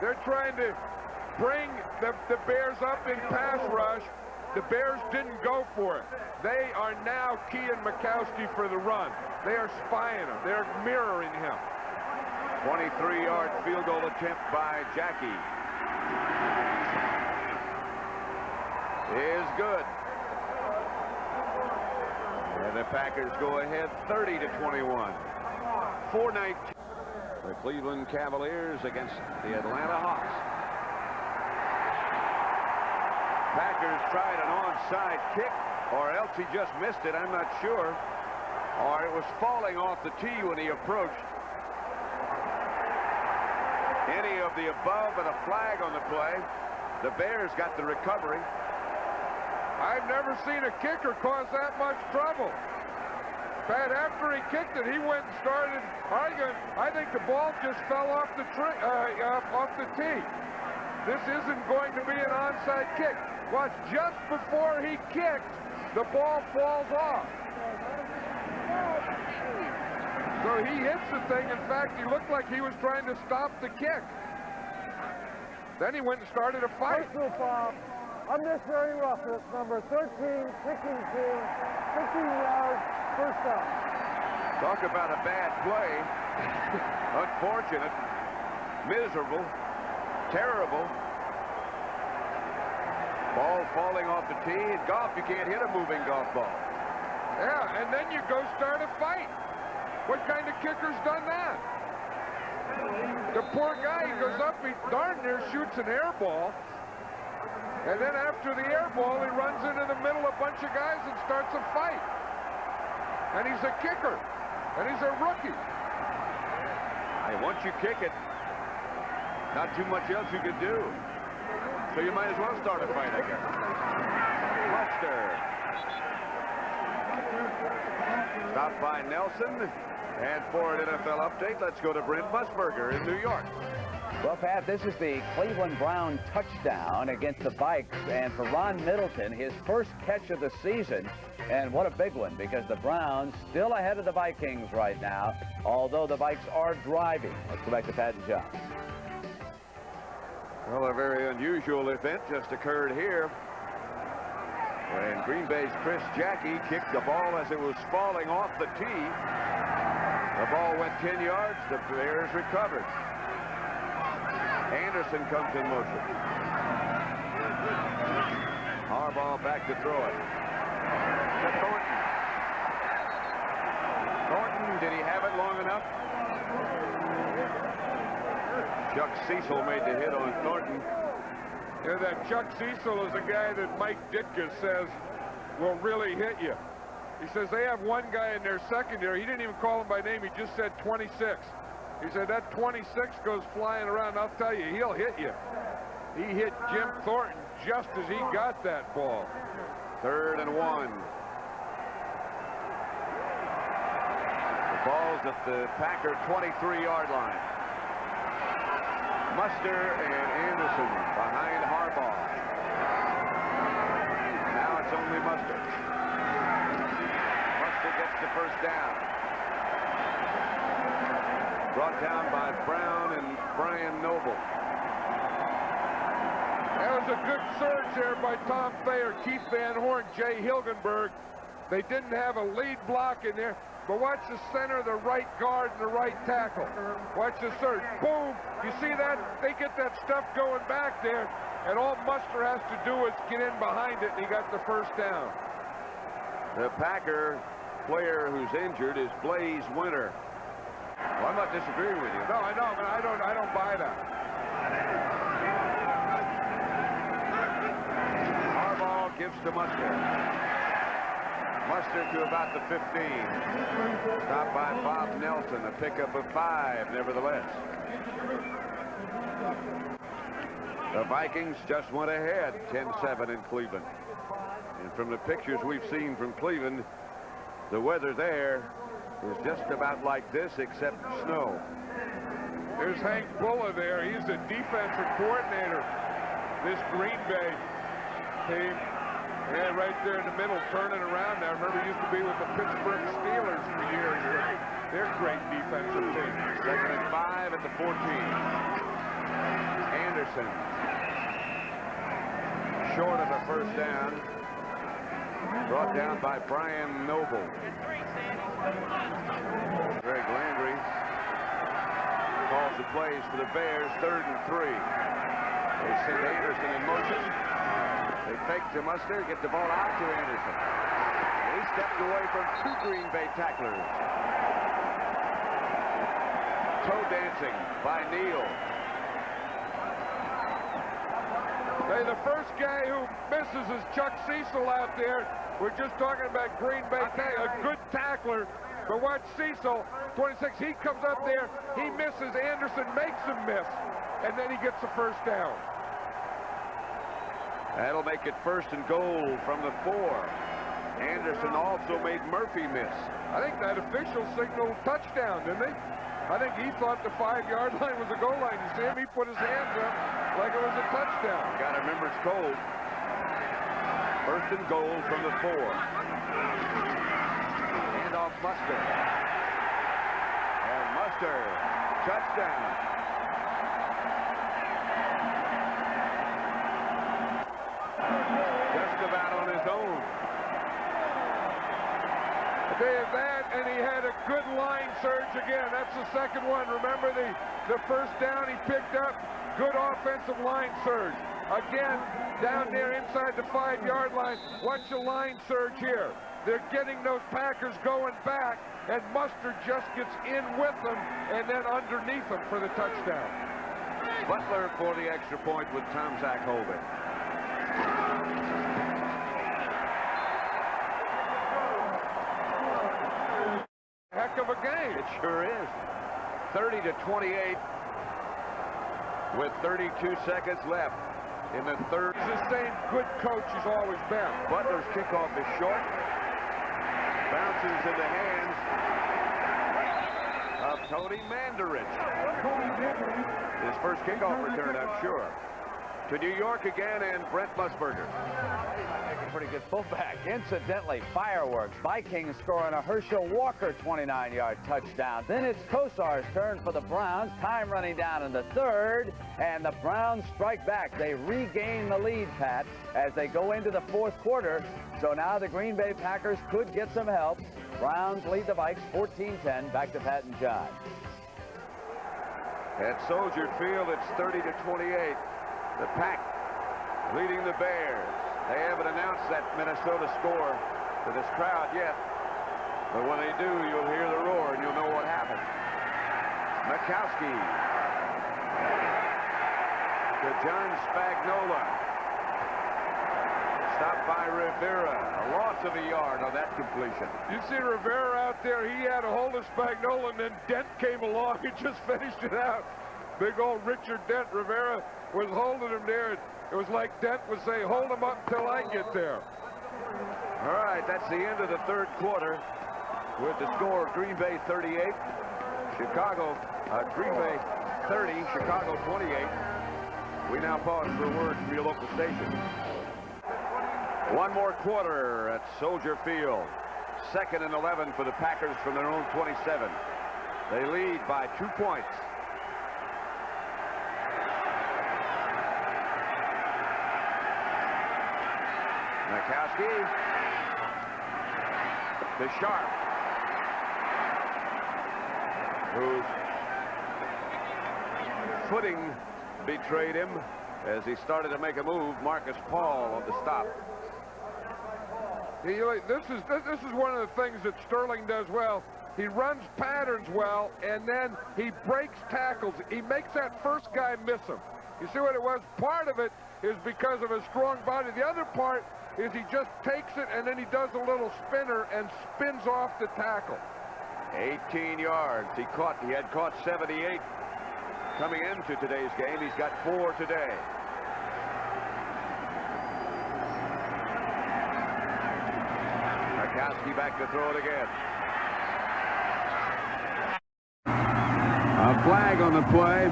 They're trying to bring the Bears up in pass rush. The Bears didn't go for it. They are now keying Majkowski for the run. They are spying him. They're mirroring him. 23-yard field goal attempt by Jackie is good. And the Packers go ahead 30-21. 4-19. The Cleveland Cavaliers against the Atlanta Hawks. Packers tried an onside kick, or else he just missed it, I'm not sure. Or it was falling off the tee when he approached. Any of the above and a flag on the play. The Bears got the recovery. I've never seen a kicker cause that much trouble. Pat, after he kicked it, he went and started arguing. I think the ball just fell off the tee. This isn't going to be an onside kick. Watch, just before he kicks, the ball falls off. So he hits the thing. In fact, he looked like he was trying to stop the kick. Then he went and started a fight. Personal foul. Unnecessary roughness, number 13, kicking team, 15 yards, first down. Talk about a bad play. Unfortunate. Miserable. Terrible. Ball falling off the tee. In golf, you can't hit a moving golf ball. Yeah, and then you go start a fight. What kind of kicker's done that? The poor guy, he goes up, he darn near shoots an air ball. And then after the air ball, he runs into the middle of a bunch of guys and starts a fight. And he's a kicker. And he's a rookie. Hey, once you kick it, not too much else you could do. So you might as well start a fight, I guess. Muster. Stopped by Nelson. And for an NFL update, let's go to Brent Musburger in New York. Well, Pat, this is the Cleveland Brown touchdown against the Vikes. And for Ron Middleton, his first catch of the season. And what a big one, because the Browns still ahead of the Vikings right now, although the Vikes are driving. Let's go back to Pat and John. Well, a very unusual event just occurred here when Green Bay's Chris Jackie kicked the ball as it was falling off the tee. The ball went 10 yards. The Bears recovered. Anderson comes in motion. Harbaugh back to throw it. To Thornton. Thornton, did he have it long enough? Chuck Cecil made the hit on Thornton. Yeah, that Chuck Cecil is a guy that Mike Ditka says will really hit you. He says they have one guy in their secondary. He didn't even call him by name. He just said 26. He said that 26 goes flying around. I'll tell you, he'll hit you. He hit Jim Thornton just as he got that ball. 3rd and 1. The ball's at the Packer 23-yard line. Muster and Anderson behind Harbaugh. Now it's only Muster. Muster gets the first down. Brought down by Brown and Brian Noble. That was a good surge there by Tom Thayer, Keith Van Horn, Jay Hilgenberg. They didn't have a lead block in there. But watch the center, the right guard, and the right tackle. Watch the surge. Boom! You see that? They get that stuff going back there, and all Muster has to do is get in behind it, and he got the first down. The Packer player who's injured is Blaze Winter. Well, I'm not disagreeing with you. No, I know, but I don't buy that. Harbaugh gives to Muster. Muster to about the 15. Stopped by Bob Nelson, a pickup of 5, nevertheless. The Vikings just went ahead, 10-7 in Cleveland. And from the pictures we've seen from Cleveland, the weather there is just about like this, except snow. There's Hank Bulla there. He's the defensive coordinator. This Green Bay team. Yeah, right there in the middle, turning around now. Remember, he used to be with the Pittsburgh Steelers for years. They're a great defensive team. 2nd and 5 at the 14. Anderson. Short of a first down. Brought down by Brian Noble. Greg Landry calls the plays for the Bears, 3rd and 3. They send Anderson in motion. They fake to Muster, get the ball out to Anderson. He stepped away from 2 Green Bay tacklers. Toe dancing by Neal. Hey, the first guy who misses is Chuck Cecil out there. We're just talking about Green Bay, a good tackler. But watch Cecil, 26, he comes up there, he misses, Anderson makes him miss, and then he gets the first down. That'll make it 1st and goal from the 4. Anderson also made Murphy miss. I think that official signaled touchdown, didn't he? I think he thought the 5-yard line was a goal line. You see him? He put his hands up like it was a touchdown. Got to remember it's cold. 1st and goal from the 4. Hand off Muster. And Muster, touchdown. Just about on his own. That, and he had a good line surge again. That's the second one. Remember the first down he picked up? Good offensive line surge. Again, down there inside the 5-yard line. Watch the line surge here. They're getting those Packers going back, and Mustard just gets in with them and then underneath them for the touchdown. Butler for the extra point with Tom Zach holding. Heck of a game. It sure is. 30-28 with 32 seconds left in the third. He's the same good coach he's always been. Butler's kickoff is short. Bounces in the hands of Tony Mandarich. His first kickoff return, I'm sure. To New York again, and Brent Musburger. Pretty good fullback. Incidentally, fireworks. Vikings scoring a Herschel Walker 29-yard touchdown. Then it's Kosar's turn for the Browns. Time running down in the third, and the Browns strike back. They regain the lead, Pat, as they go into the fourth quarter. So now the Green Bay Packers could get some help. Browns lead the Vikes 14-10. Back to Pat and John. At Soldier Field, it's 30-28. The Pack leading the Bears. They haven't announced that Minnesota score to this crowd yet. But when they do, you'll hear the roar and you'll know what happened. Majkowski to John Spagnola. Stopped by Rivera. A loss of a yard on that completion. You see Rivera out there, he had a hold of Spagnola, and then Dent came along and just finished it out. Big old Richard Dent. Rivera was holding him there. It was like Dent would say, hold him up till I get there. All right, that's the end of the third quarter with the score of Green Bay 38, Green Bay 30, Chicago 28. We now pause for a word from your local station. One more quarter at Soldier Field. 2nd and 11 for the Packers from their own 27. They lead by 2 points. Majkowski to Sharp, whose footing betrayed him as he started to make a move. Marcus Paul on the stop. This is one of the things that Sterling does well. He runs patterns well, and then he breaks tackles. He makes that first guy miss him. You see what it was? Part of it is because of his strong body. The other part is he just takes it and then he does a little spinner and spins off the tackle. 18 yards. He had caught 78 coming into today's game. He's got 4 today. Majkowski back to throw it again. A flag on the play.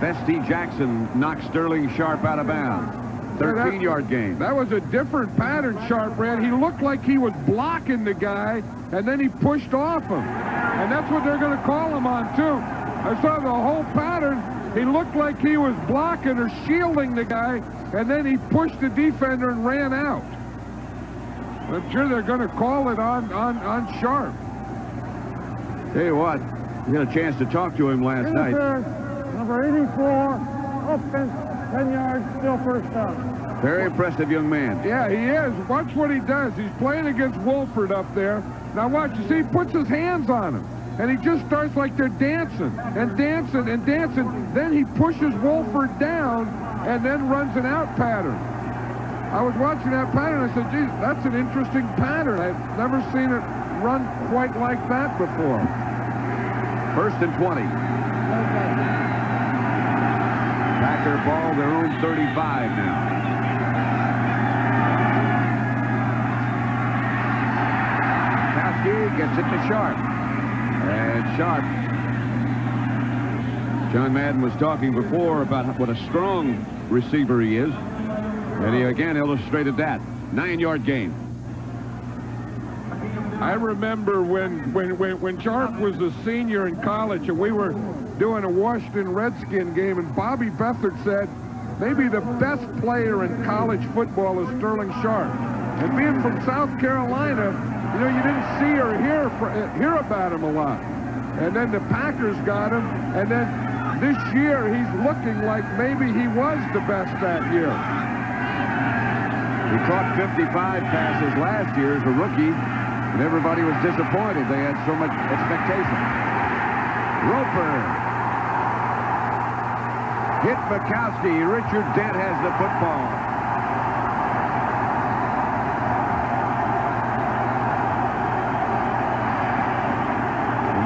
Bestie Jackson knocked Sterling Sharp out of bounds. 13-yard gain. That was a different pattern Sharp ran. He looked like he was blocking the guy, and then he pushed off him. And that's what they're going to call him on, too. I saw the whole pattern. He looked like he was blocking or shielding the guy, and then he pushed the defender and ran out. I'm sure they're going to call it on Sharp. Tell you what, you had a chance to talk to him last night. Number 84, offense, 10 yards, still first down. Very impressive young man. Yeah, he is. Watch what he does. He's playing against Wolford up there. Now watch, you see, he puts his hands on him. And he just starts like they're dancing and dancing and dancing. Then he pushes Wolford down and then runs an out pattern. I was watching that pattern. I said, geez, that's an interesting pattern. I've never seen it run quite like that before. 1st and 20. Packer ball, their own 35 now. Majkowski gets it to Sharp. And Sharp. John Madden was talking before about what a strong receiver he is. And he again illustrated that. 9-yard gain. I remember when Sharp was a senior in college and we were doing a Washington Redskin game, and Bobby Beathard said maybe the best player in college football is Sterling Sharp. And being from South Carolina, you know, you didn't see or hear about him a lot. And then the Packers got him, and then this year he's looking like maybe he was the best that year. He caught 55 passes last year as a rookie, and everybody was disappointed. They had so much expectation. Roper hit Majkowski. Richard Dent has the football.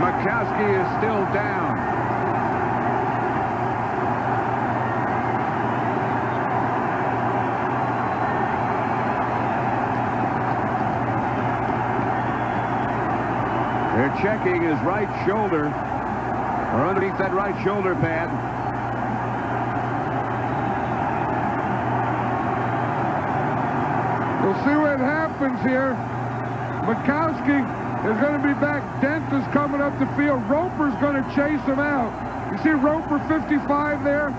Majkowski is still down. They're checking his right shoulder, or underneath that right shoulder pad. We'll see what happens here. Majkowski is going to be back. Dent is coming up the field. Roper's going to chase him out. You see Roper 55 there?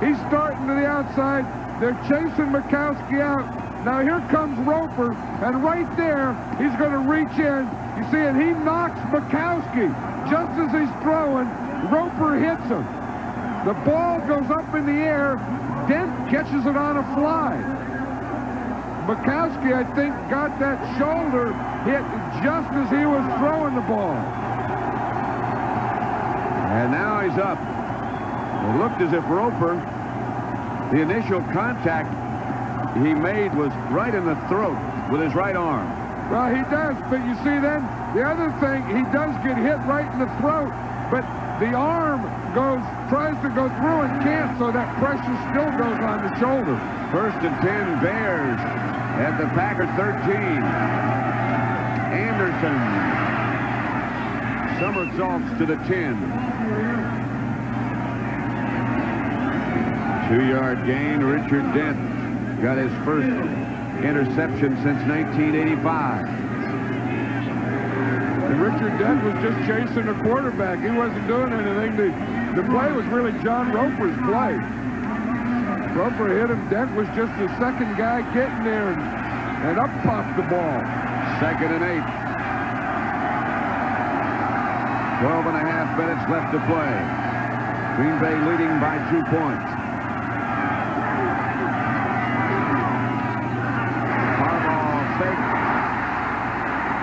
He's starting to the outside. They're chasing Majkowski out. Now here comes Roper, and right there, he's going to reach in. You see, and he knocks Majkowski. Just as he's throwing, Roper hits him. The ball goes up in the air. Dent catches it on a fly. Majkowski, I think, got that shoulder hit just as he was throwing the ball. And now he's up. It looked as if Roper, the initial contact he made was right in the throat with his right arm. Well, he does, but you see then, the other thing, he does get hit right in the throat, but the arm tries to go through and can't, so that pressure still goes on the shoulder. 1st and 10, Bears at the Packer 13. Anderson somersaults to the 10. 2-yard gain. Richard Dent got his first interception since 1985. And Richard Dent was just chasing the quarterback. He wasn't doing anything. The play was really John Roper's play. Roper hit him. Dent was just the second guy getting there, and up popped the ball. 2nd and 8. 12 and a half minutes left to play. Green Bay leading by 2 points. Harbaugh fake.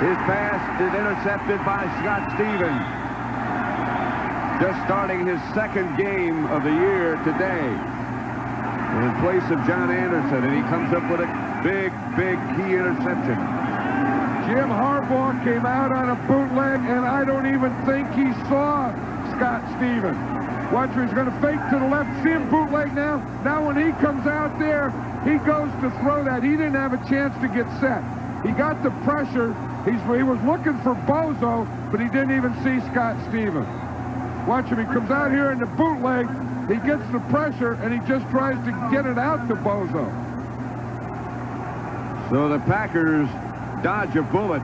His pass is intercepted by Scott Stevens. Just starting his 2nd game of the year today. In place of John Anderson, and he comes up with a big key interception. Jim Harbaugh came out on a bootleg, and I don't even think he saw Scott Stevens. Watch, he's going to fake to the left. See him bootleg now? Now when he comes out there, he goes to throw that. He didn't have a chance to get set. He got the pressure. He was looking for Bozo, but he didn't even see Scott Stevens. Watch him. He comes out here in the bootleg. He gets the pressure, and he just tries to get it out to Bozo. So the Packers dodge a bullet.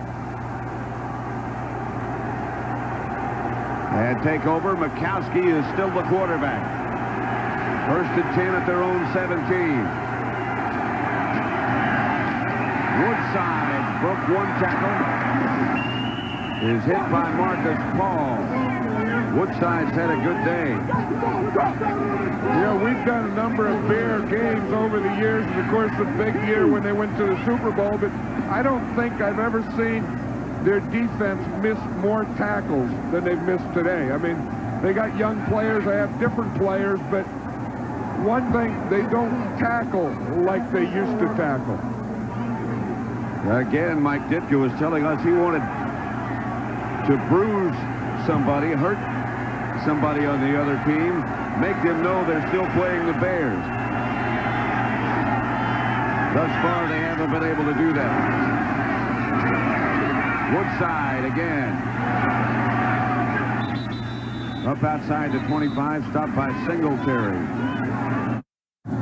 And take over. Majkowski is still the quarterback. 1st and 10 at their own 17. Woodside broke one tackle. Is hit by Marcus Paul. Woodside's had a good day. Yeah, we've done a number of Bear games over the years, and of course the big year when they went to the Super Bowl, but I don't think I've ever seen their defense miss more tackles than they've missed today. I mean, they got young players, they have different players, but one thing, they don't tackle like they used to tackle. Again, Mike Ditka was telling us he wanted to bruise somebody, hurt somebody on the other team, make them know they're still playing the Bears. Thus far, they haven't been able to do that. Woodside again. Up outside the 25, stopped by Singletary.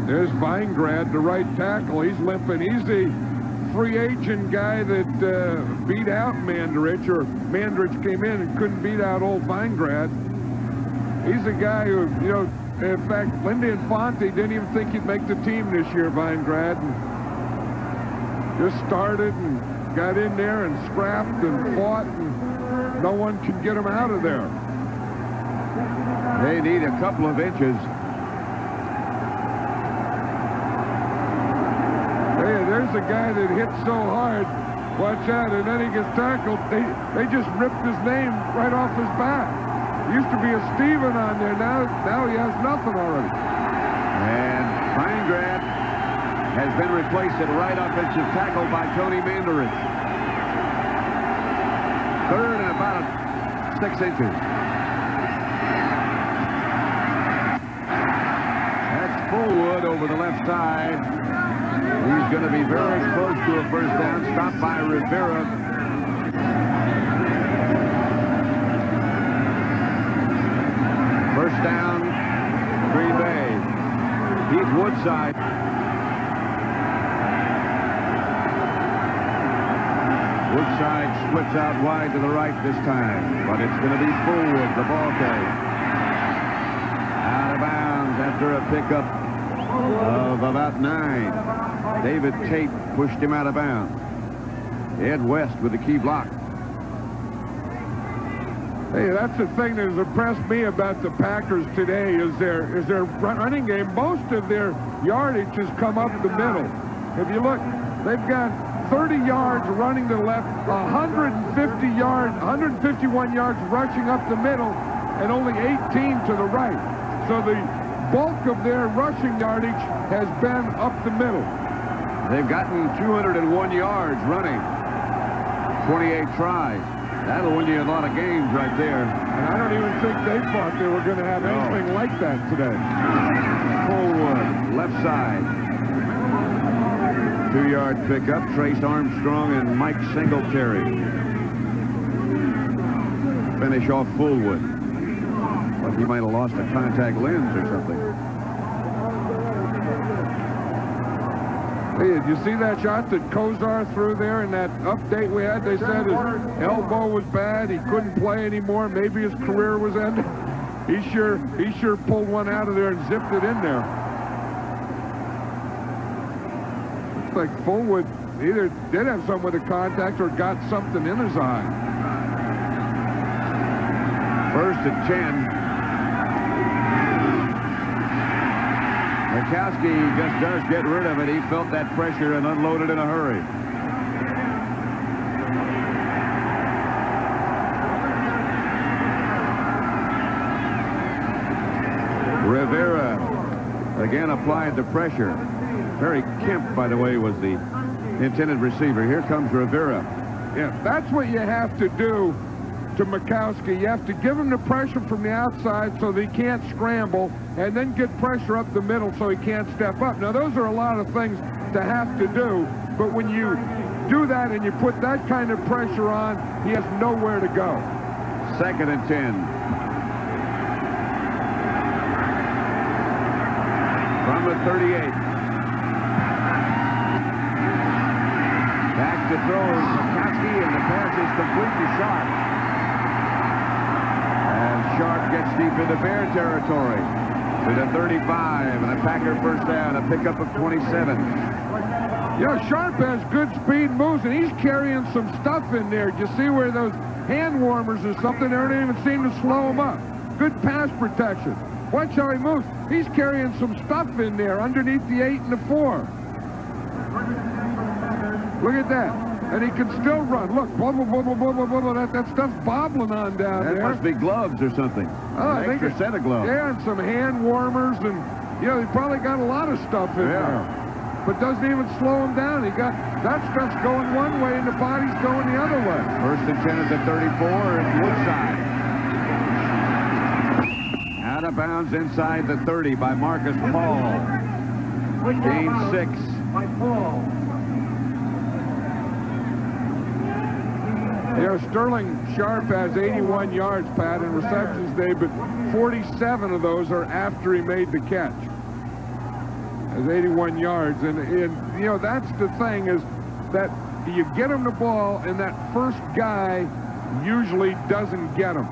There's Weingrad, the right tackle. He's limping. He's the free agent guy that beat out Mandrich, or Mandrich came in and couldn't beat out old Weingrad. He's a guy who, you know, in fact, Lindy and Fonte didn't even think he'd make the team this year, Weingrad. And just started and got in there and scrapped and fought, and no one can get him out of there. They need a couple of inches. Hey, there's a guy that hits so hard. Watch out, and then he gets tackled. They just ripped his name right off his back. Used to be a Steven on there. Now he has nothing already. And Feingrab has been replaced at right offensive tackle by Tony Mandarich. Third and about 6 inches. That's Fullwood over the left side. He's going to be very close to a first down. Stopped by Rivera. First down, Green Bay. Heath Woodside. Woodside splits out wide to the right this time, but it's going to be Fullwood, the ball carrier. Out of bounds after a pickup of about 9. David Tate pushed him out of bounds. Ed West with the key block. Hey, that's the thing that has impressed me about the Packers today is their running game. Most of their yardage has come up the middle. If you look, they've got 30 yards running to the left, 151 yards rushing up the middle, and only 18 to the right. So the bulk of their rushing yardage has been up the middle. They've gotten 201 yards running, 28 tries. That'll win you a lot of games right there. And I don't even think they thought they were going to have anything like that today. Fullwood, left side. 2-yard pickup. Trace Armstrong and Mike Singletary finish off Fullwood. But he might have lost a contact lens or something. Hey, did you see that shot that Kozar threw there in that update we had? They said his elbow was bad. He couldn't play anymore. Maybe his career was ended. He sure pulled one out of there and zipped it in there. Looks like Fullwood either did have some with a contact or got something in his eye. First and 10. Majkowski just does get rid of it. He felt that pressure and unloaded in a hurry. Rivera again applied the pressure. Barry Kemp, by the way, was the intended receiver. Here comes Rivera. Yeah, that's what you have to do to Majkowski. You have to give him the pressure from the outside so that he can't scramble, and then get pressure up the middle so he can't step up. Now, those are a lot of things to have to do, but when you do that and you put that kind of pressure on, he has nowhere to go. Second and 10. From the 38. Back to throw Majkowski, and the pass is completely Sharp. And Sharp gets deep into Bear territory to the 35, and a Packer first down, a pickup of 27. Yeah, Sharp has good speed moves, and he's carrying some stuff in there. You see where those hand warmers or something, they don't even seem to slow him up. Good pass protection. Watch how he moves. He's carrying some stuff in there underneath the 8 and the 4. Look at that. And he can still run. Look, blah, blah, blah, blah, blah, blah, blah. That stuff's bobbling on down there. That must be gloves or something. Oh, an extra set of gloves. Yeah, and some hand warmers, and, you know, he probably got a lot of stuff in there. But doesn't even slow him down. He got, that stuff's going one way, and the body's going the other way. First and 10 at the 34, and Woodside. Out of bounds inside the 30 by Marcus Paul. Gain 6. Yeah, Sterling Sharp has 81 yards, Pat, in receptions today, but 47 of those are after he made the catch. Has 81 yards, and you know, that's the thing, is that you get him the ball, and that first guy usually doesn't get him.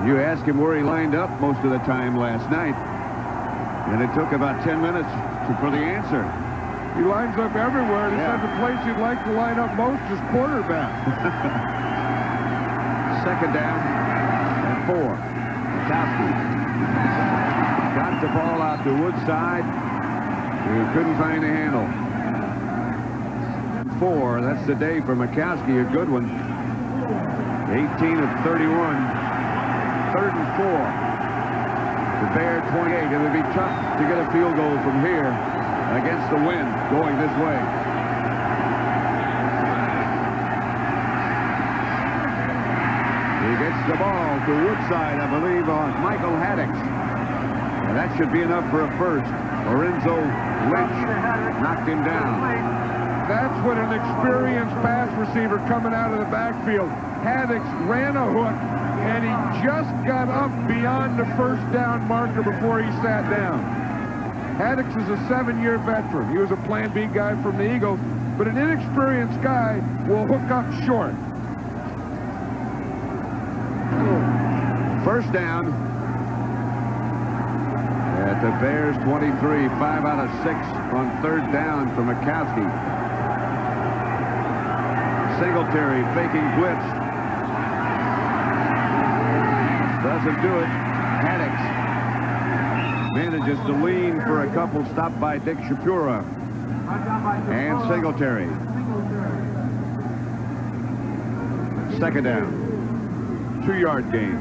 You asked him where he lined up most of the time last night, and it took about 10 minutes for the answer. He lines up everywhere. He said the place he'd like to line up most is quarterback. Second down and 4. Majkowski got the ball out to Woodside. He couldn't find a handle. 4. That's the day for Majkowski. A good one. 18 of 31. 3rd and 4. The Bear 28. It would be tough to get a field goal from here against the wind going this way. He gets the ball to Woodside, I believe, on Michael Haddix. And that should be enough for a first. Lorenzo Lynch knocked him down. That's what an experienced pass receiver coming out of the backfield. Haddix ran a hook, and he just got up beyond the first down marker before he sat down. Haddix is a 7-year veteran. He was a Plan B guy from the Eagles, but an inexperienced guy will hook up short. First down at the Bears 23. 5 out of 6 on 3rd down for Majkowski. Singletary faking blitz. Doesn't do it. Haddix manages to lean for a couple, stopped by Dick Shapura and Singletary. Second down. 2-yard gain.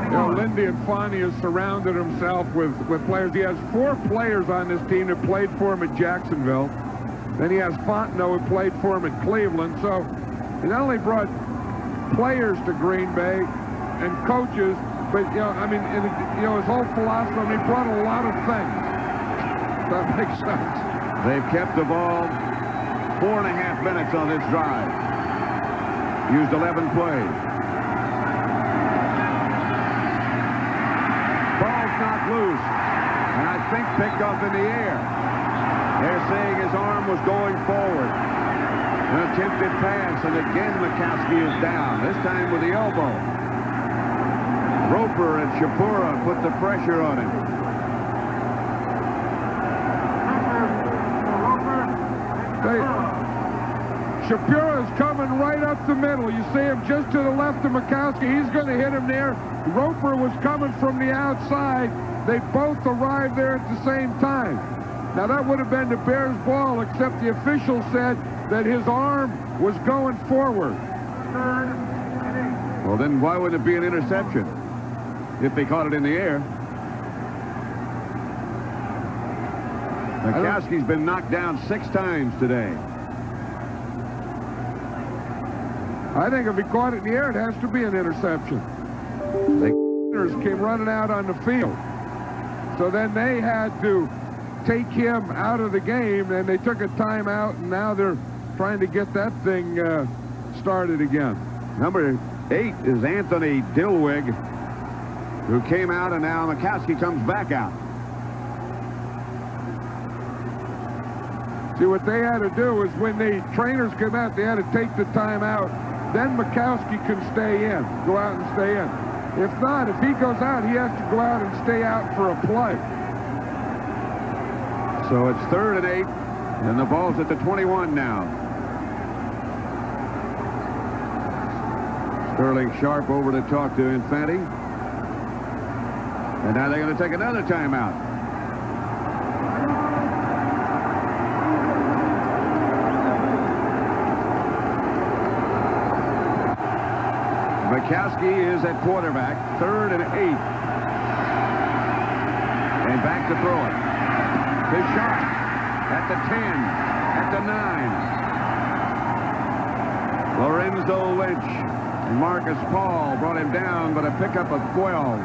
You know, Lindy and Fonny has surrounded himself with players. He has 4 players on this team that played for him at Jacksonville. Then he has Fontenot, who played for him at Cleveland. So he not only brought players to Green Bay and coaches, but, you know, I mean, his whole philosophy, I mean, he brought a lot of things. That makes sense. They've kept the ball 4.5 minutes on this drive. Used 11 plays. Ball's not loose, and I think picked up in the air. They're saying his arm was going forward. An attempted pass, and again Majkowski is down, this time with the elbow. Roper and Shapura put the pressure on him. Shapura is coming right up the middle. You see him just to the left of Majkowski. He's going to hit him there. Roper was coming from the outside. They both arrived there at the same time. Now, that would have been the Bears' ball, except the official said that his arm was going forward. Well, then why would it be an interception if they caught it in the air? Majkowski's been knocked down 6 times today. I think if he caught it in the air, it has to be an interception. The came running out on the field. So then they had to take him out of the game, and they took a timeout, and now they're trying to get that thing started again. Number 8 is Anthony Dilwig, who came out, and now Majkowski comes back out. See, what they had to do is when the trainers came out, they had to take the timeout. Then Majkowski can stay in, go out and stay in. If not, if he goes out, he has to go out and stay out for a play. So it's 3rd and 8, and the ball's at the 21 now. Sterling Sharp over to talk to Infante. And now they're going to take another timeout. Majkowski is at quarterback, 3rd and 8. And back to throw it. To Sharp at the 10, at the 9. Lorenzo Lynch and Marcus Paul brought him down, but a pickup of 12.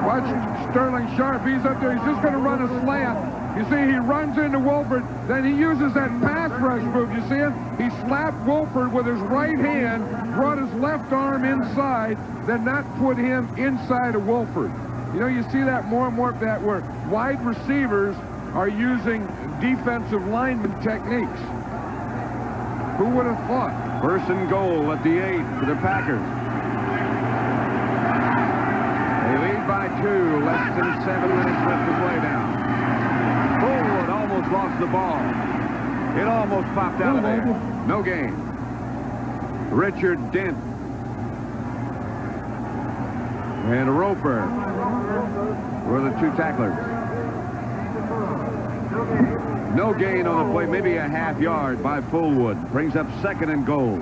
Watch Sterling Sharp. He's up there. He's just going to run a slant. You see, he runs into Wolford. Then he uses that pass rush move. You see him? He slapped Wolford with his right hand, brought his left arm inside, then that put him inside of Wolford. You know, you see that more and more, that where wide receivers are using defensive lineman techniques. Who would have thought? 1st and goal at the 8 for the Packers. They lead lead by 2. Less than 7 minutes left to play now. Fullwood almost lost the ball. It almost popped out of there. No gain. Richard Dent and Roper were the 2 tacklers. No gain on the play, maybe a half yard by Fullwood. Brings up 2nd and goal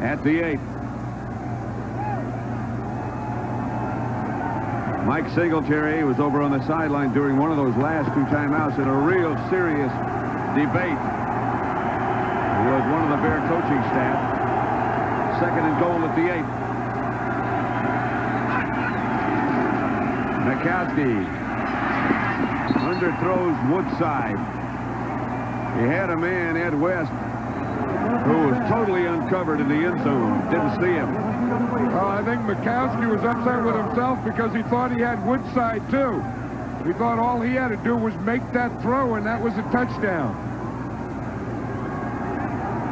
at the 8. Mike Singletary was over on the sideline during one of those last 2 timeouts in a real serious debate with one of the Bear coaching staff. 2nd and goal at the 8. Majkowski underthrows Woodside. He had a man, Ed West, who was totally uncovered in the end zone. Didn't see him. Well, I think Majkowski was upset with himself because he thought he had Woodside, too. He thought all he had to do was make that throw, and that was a touchdown.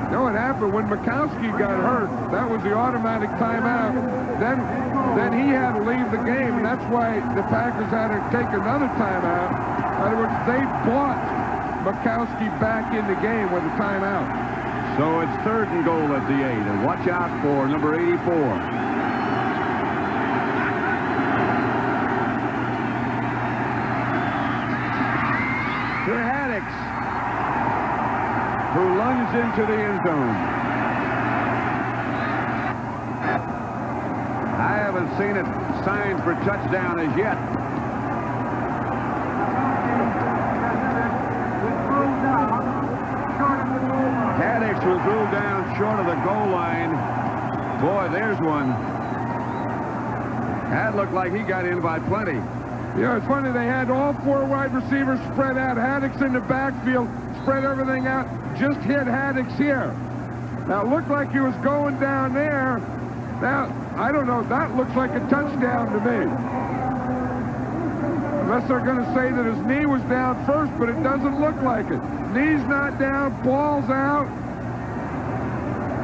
You know what happened? When Majkowski got hurt, that was the automatic timeout. Then he had to leave the game, and that's why the Packers had to take another timeout. In other words, they brought Majkowski back in the game with a timeout. So it's 3rd and goal at the 8, and watch out for number 84. To Haddix, who lunged into the end zone. I haven't seen it signed for touchdown as yet. Haddix was ruled down short of the goal line. Boy, there's one. That looked like he got in by plenty. Yeah, it's funny. They had all 4 wide receivers spread out. Haddix in the backfield, spread everything out, just hit Haddix here. Now, it looked like he was going down there. Now, I don't know. That looks like a touchdown to me. Unless they're going to say that his knee was down first, but it doesn't look like it. Knee's not down, ball's out.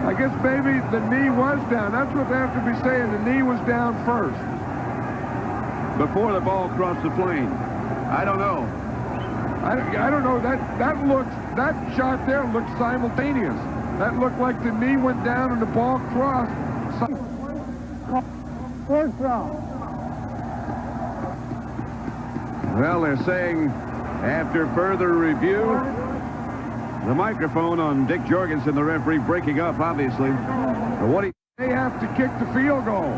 I guess maybe the knee was down. That's what they have to be saying. The knee was down first. Before the ball crossed the plane. I don't know. I don't know. That shot there looked simultaneous. That looked like the knee went down and the ball crossed. First down. Well, they're saying after further review, the microphone on Dick Jorgensen, the referee, breaking up, obviously. But they have to kick the field goal.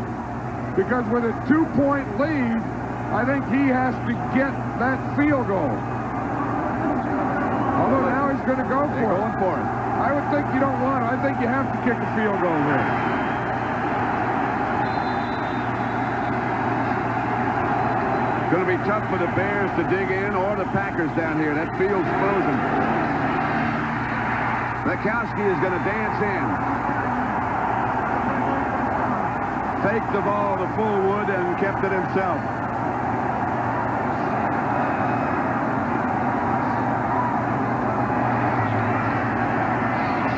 Because with a 2-point lead, I think he has to get that field goal. Although now he's going to go for it. Going for it. I would think you don't want it. I think you have to kick a field goal there. It's going to be tough for the Bears to dig in or the Packers down here. That field's frozen. Majkowski is going to dance in. Faked the ball to Fullwood and kept it himself.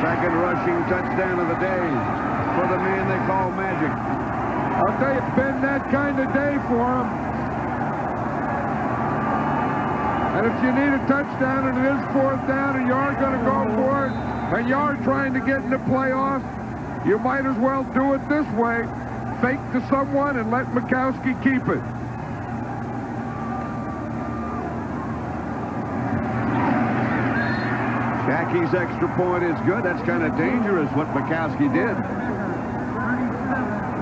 Second rushing touchdown of the day for the man they call Magic. I'll tell you, it's been that kind of day for him. And if you need a touchdown and it is 4th down and you are going to go for it, and you are trying to get in the playoffs, you might as well do it this way. Fake to someone and let Majkowski keep it. Jackie's extra point is good. That's kind of dangerous what Majkowski did.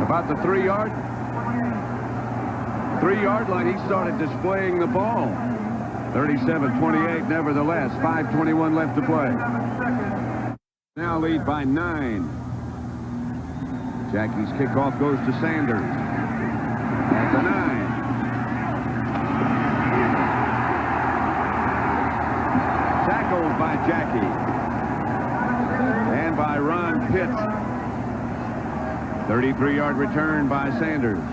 About the 3-yard line, he started displaying the ball. 37-28 nevertheless. 5:21 left to play. Now lead by 9. Jackie's kickoff goes to Sanders at the 9. Tackled by Jackie and by Ron Pitts. 33-yard return by Sanders.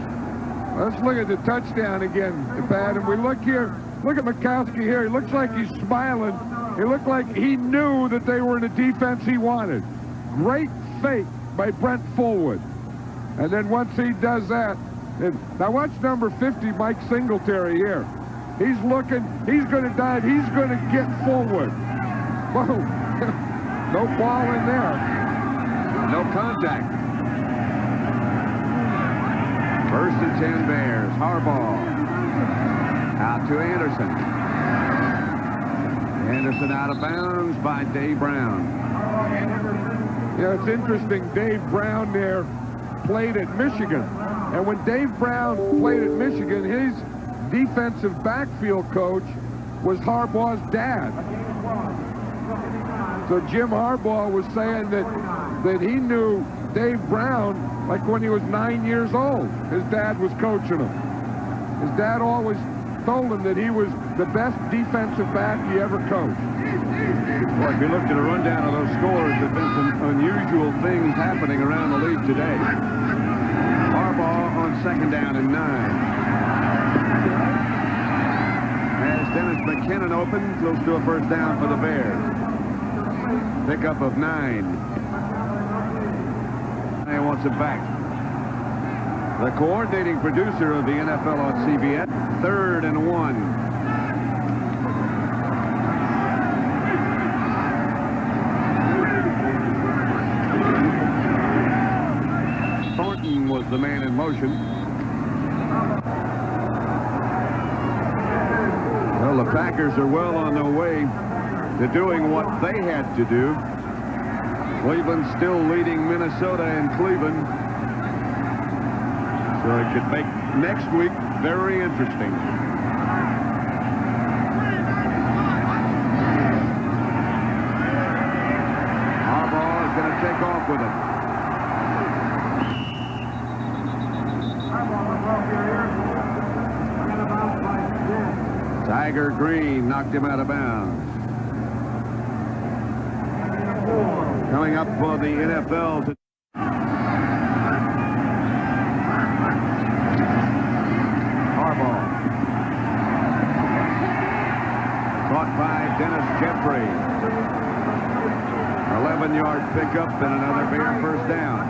Let's look at the touchdown again, Pat. And we look here. Look at Majkowski here. He looks like he's smiling. He looked like he knew that they were in the defense he wanted. Great fake by Brent Fullwood. And then once he does that, Now watch number 50, Mike Singletary here. He's looking, he's going to dive, he's going to get forward. Boom. No ball in there. No contact. First and 10 Bears. Harbaugh. Out to Anderson. Anderson out of bounds by Dave Brown. Yeah, it's interesting. Dave Brown there played at Michigan. And when Dave Brown played at Michigan, his defensive backfield coach was Harbaugh's dad. So Jim Harbaugh was saying that he knew Dave Brown like when he was 9 years old. His dad was coaching him. His dad always told him that he was the best defensive back he ever coached. Well, if you looked at a rundown of those scores, there have been some unusual things happening around the league today. Harbaugh on second down and 9. As Dennis McKinnon open, close to a first down for the Bears. Pickup of 9. And wants it back. The coordinating producer of the NFL on CBS, 3rd and 1. Thornton was the man in motion. Well, the Packers are well on their way to doing what they had to do. Cleveland still leading Minnesota and Cleveland. So it could make next week very interesting. Harbaugh is going to take off with it. Tiger Green knocked him out of bounds. Coming up for the NFL to Harbaugh. Caught by Dennis Jeffrey. 11-yard pickup and another Bear first down.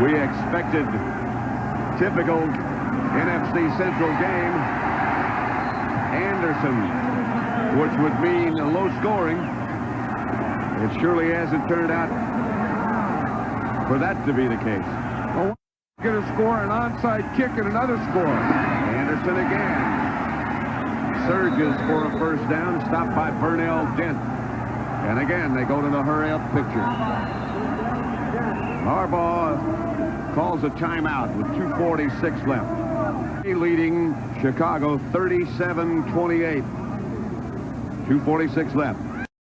We expected typical NFC Central game. Anderson, which would mean low scoring. It surely hasn't turned out for that to be the case. Well, get a score, an onside kick, and another score. Anderson again. Surges for a first down, stopped by Burnell Dent. And again, they go to the hurry-up picture. Harbaugh calls a timeout with 2:46 left. Leading Chicago 37-28. 2:46 left.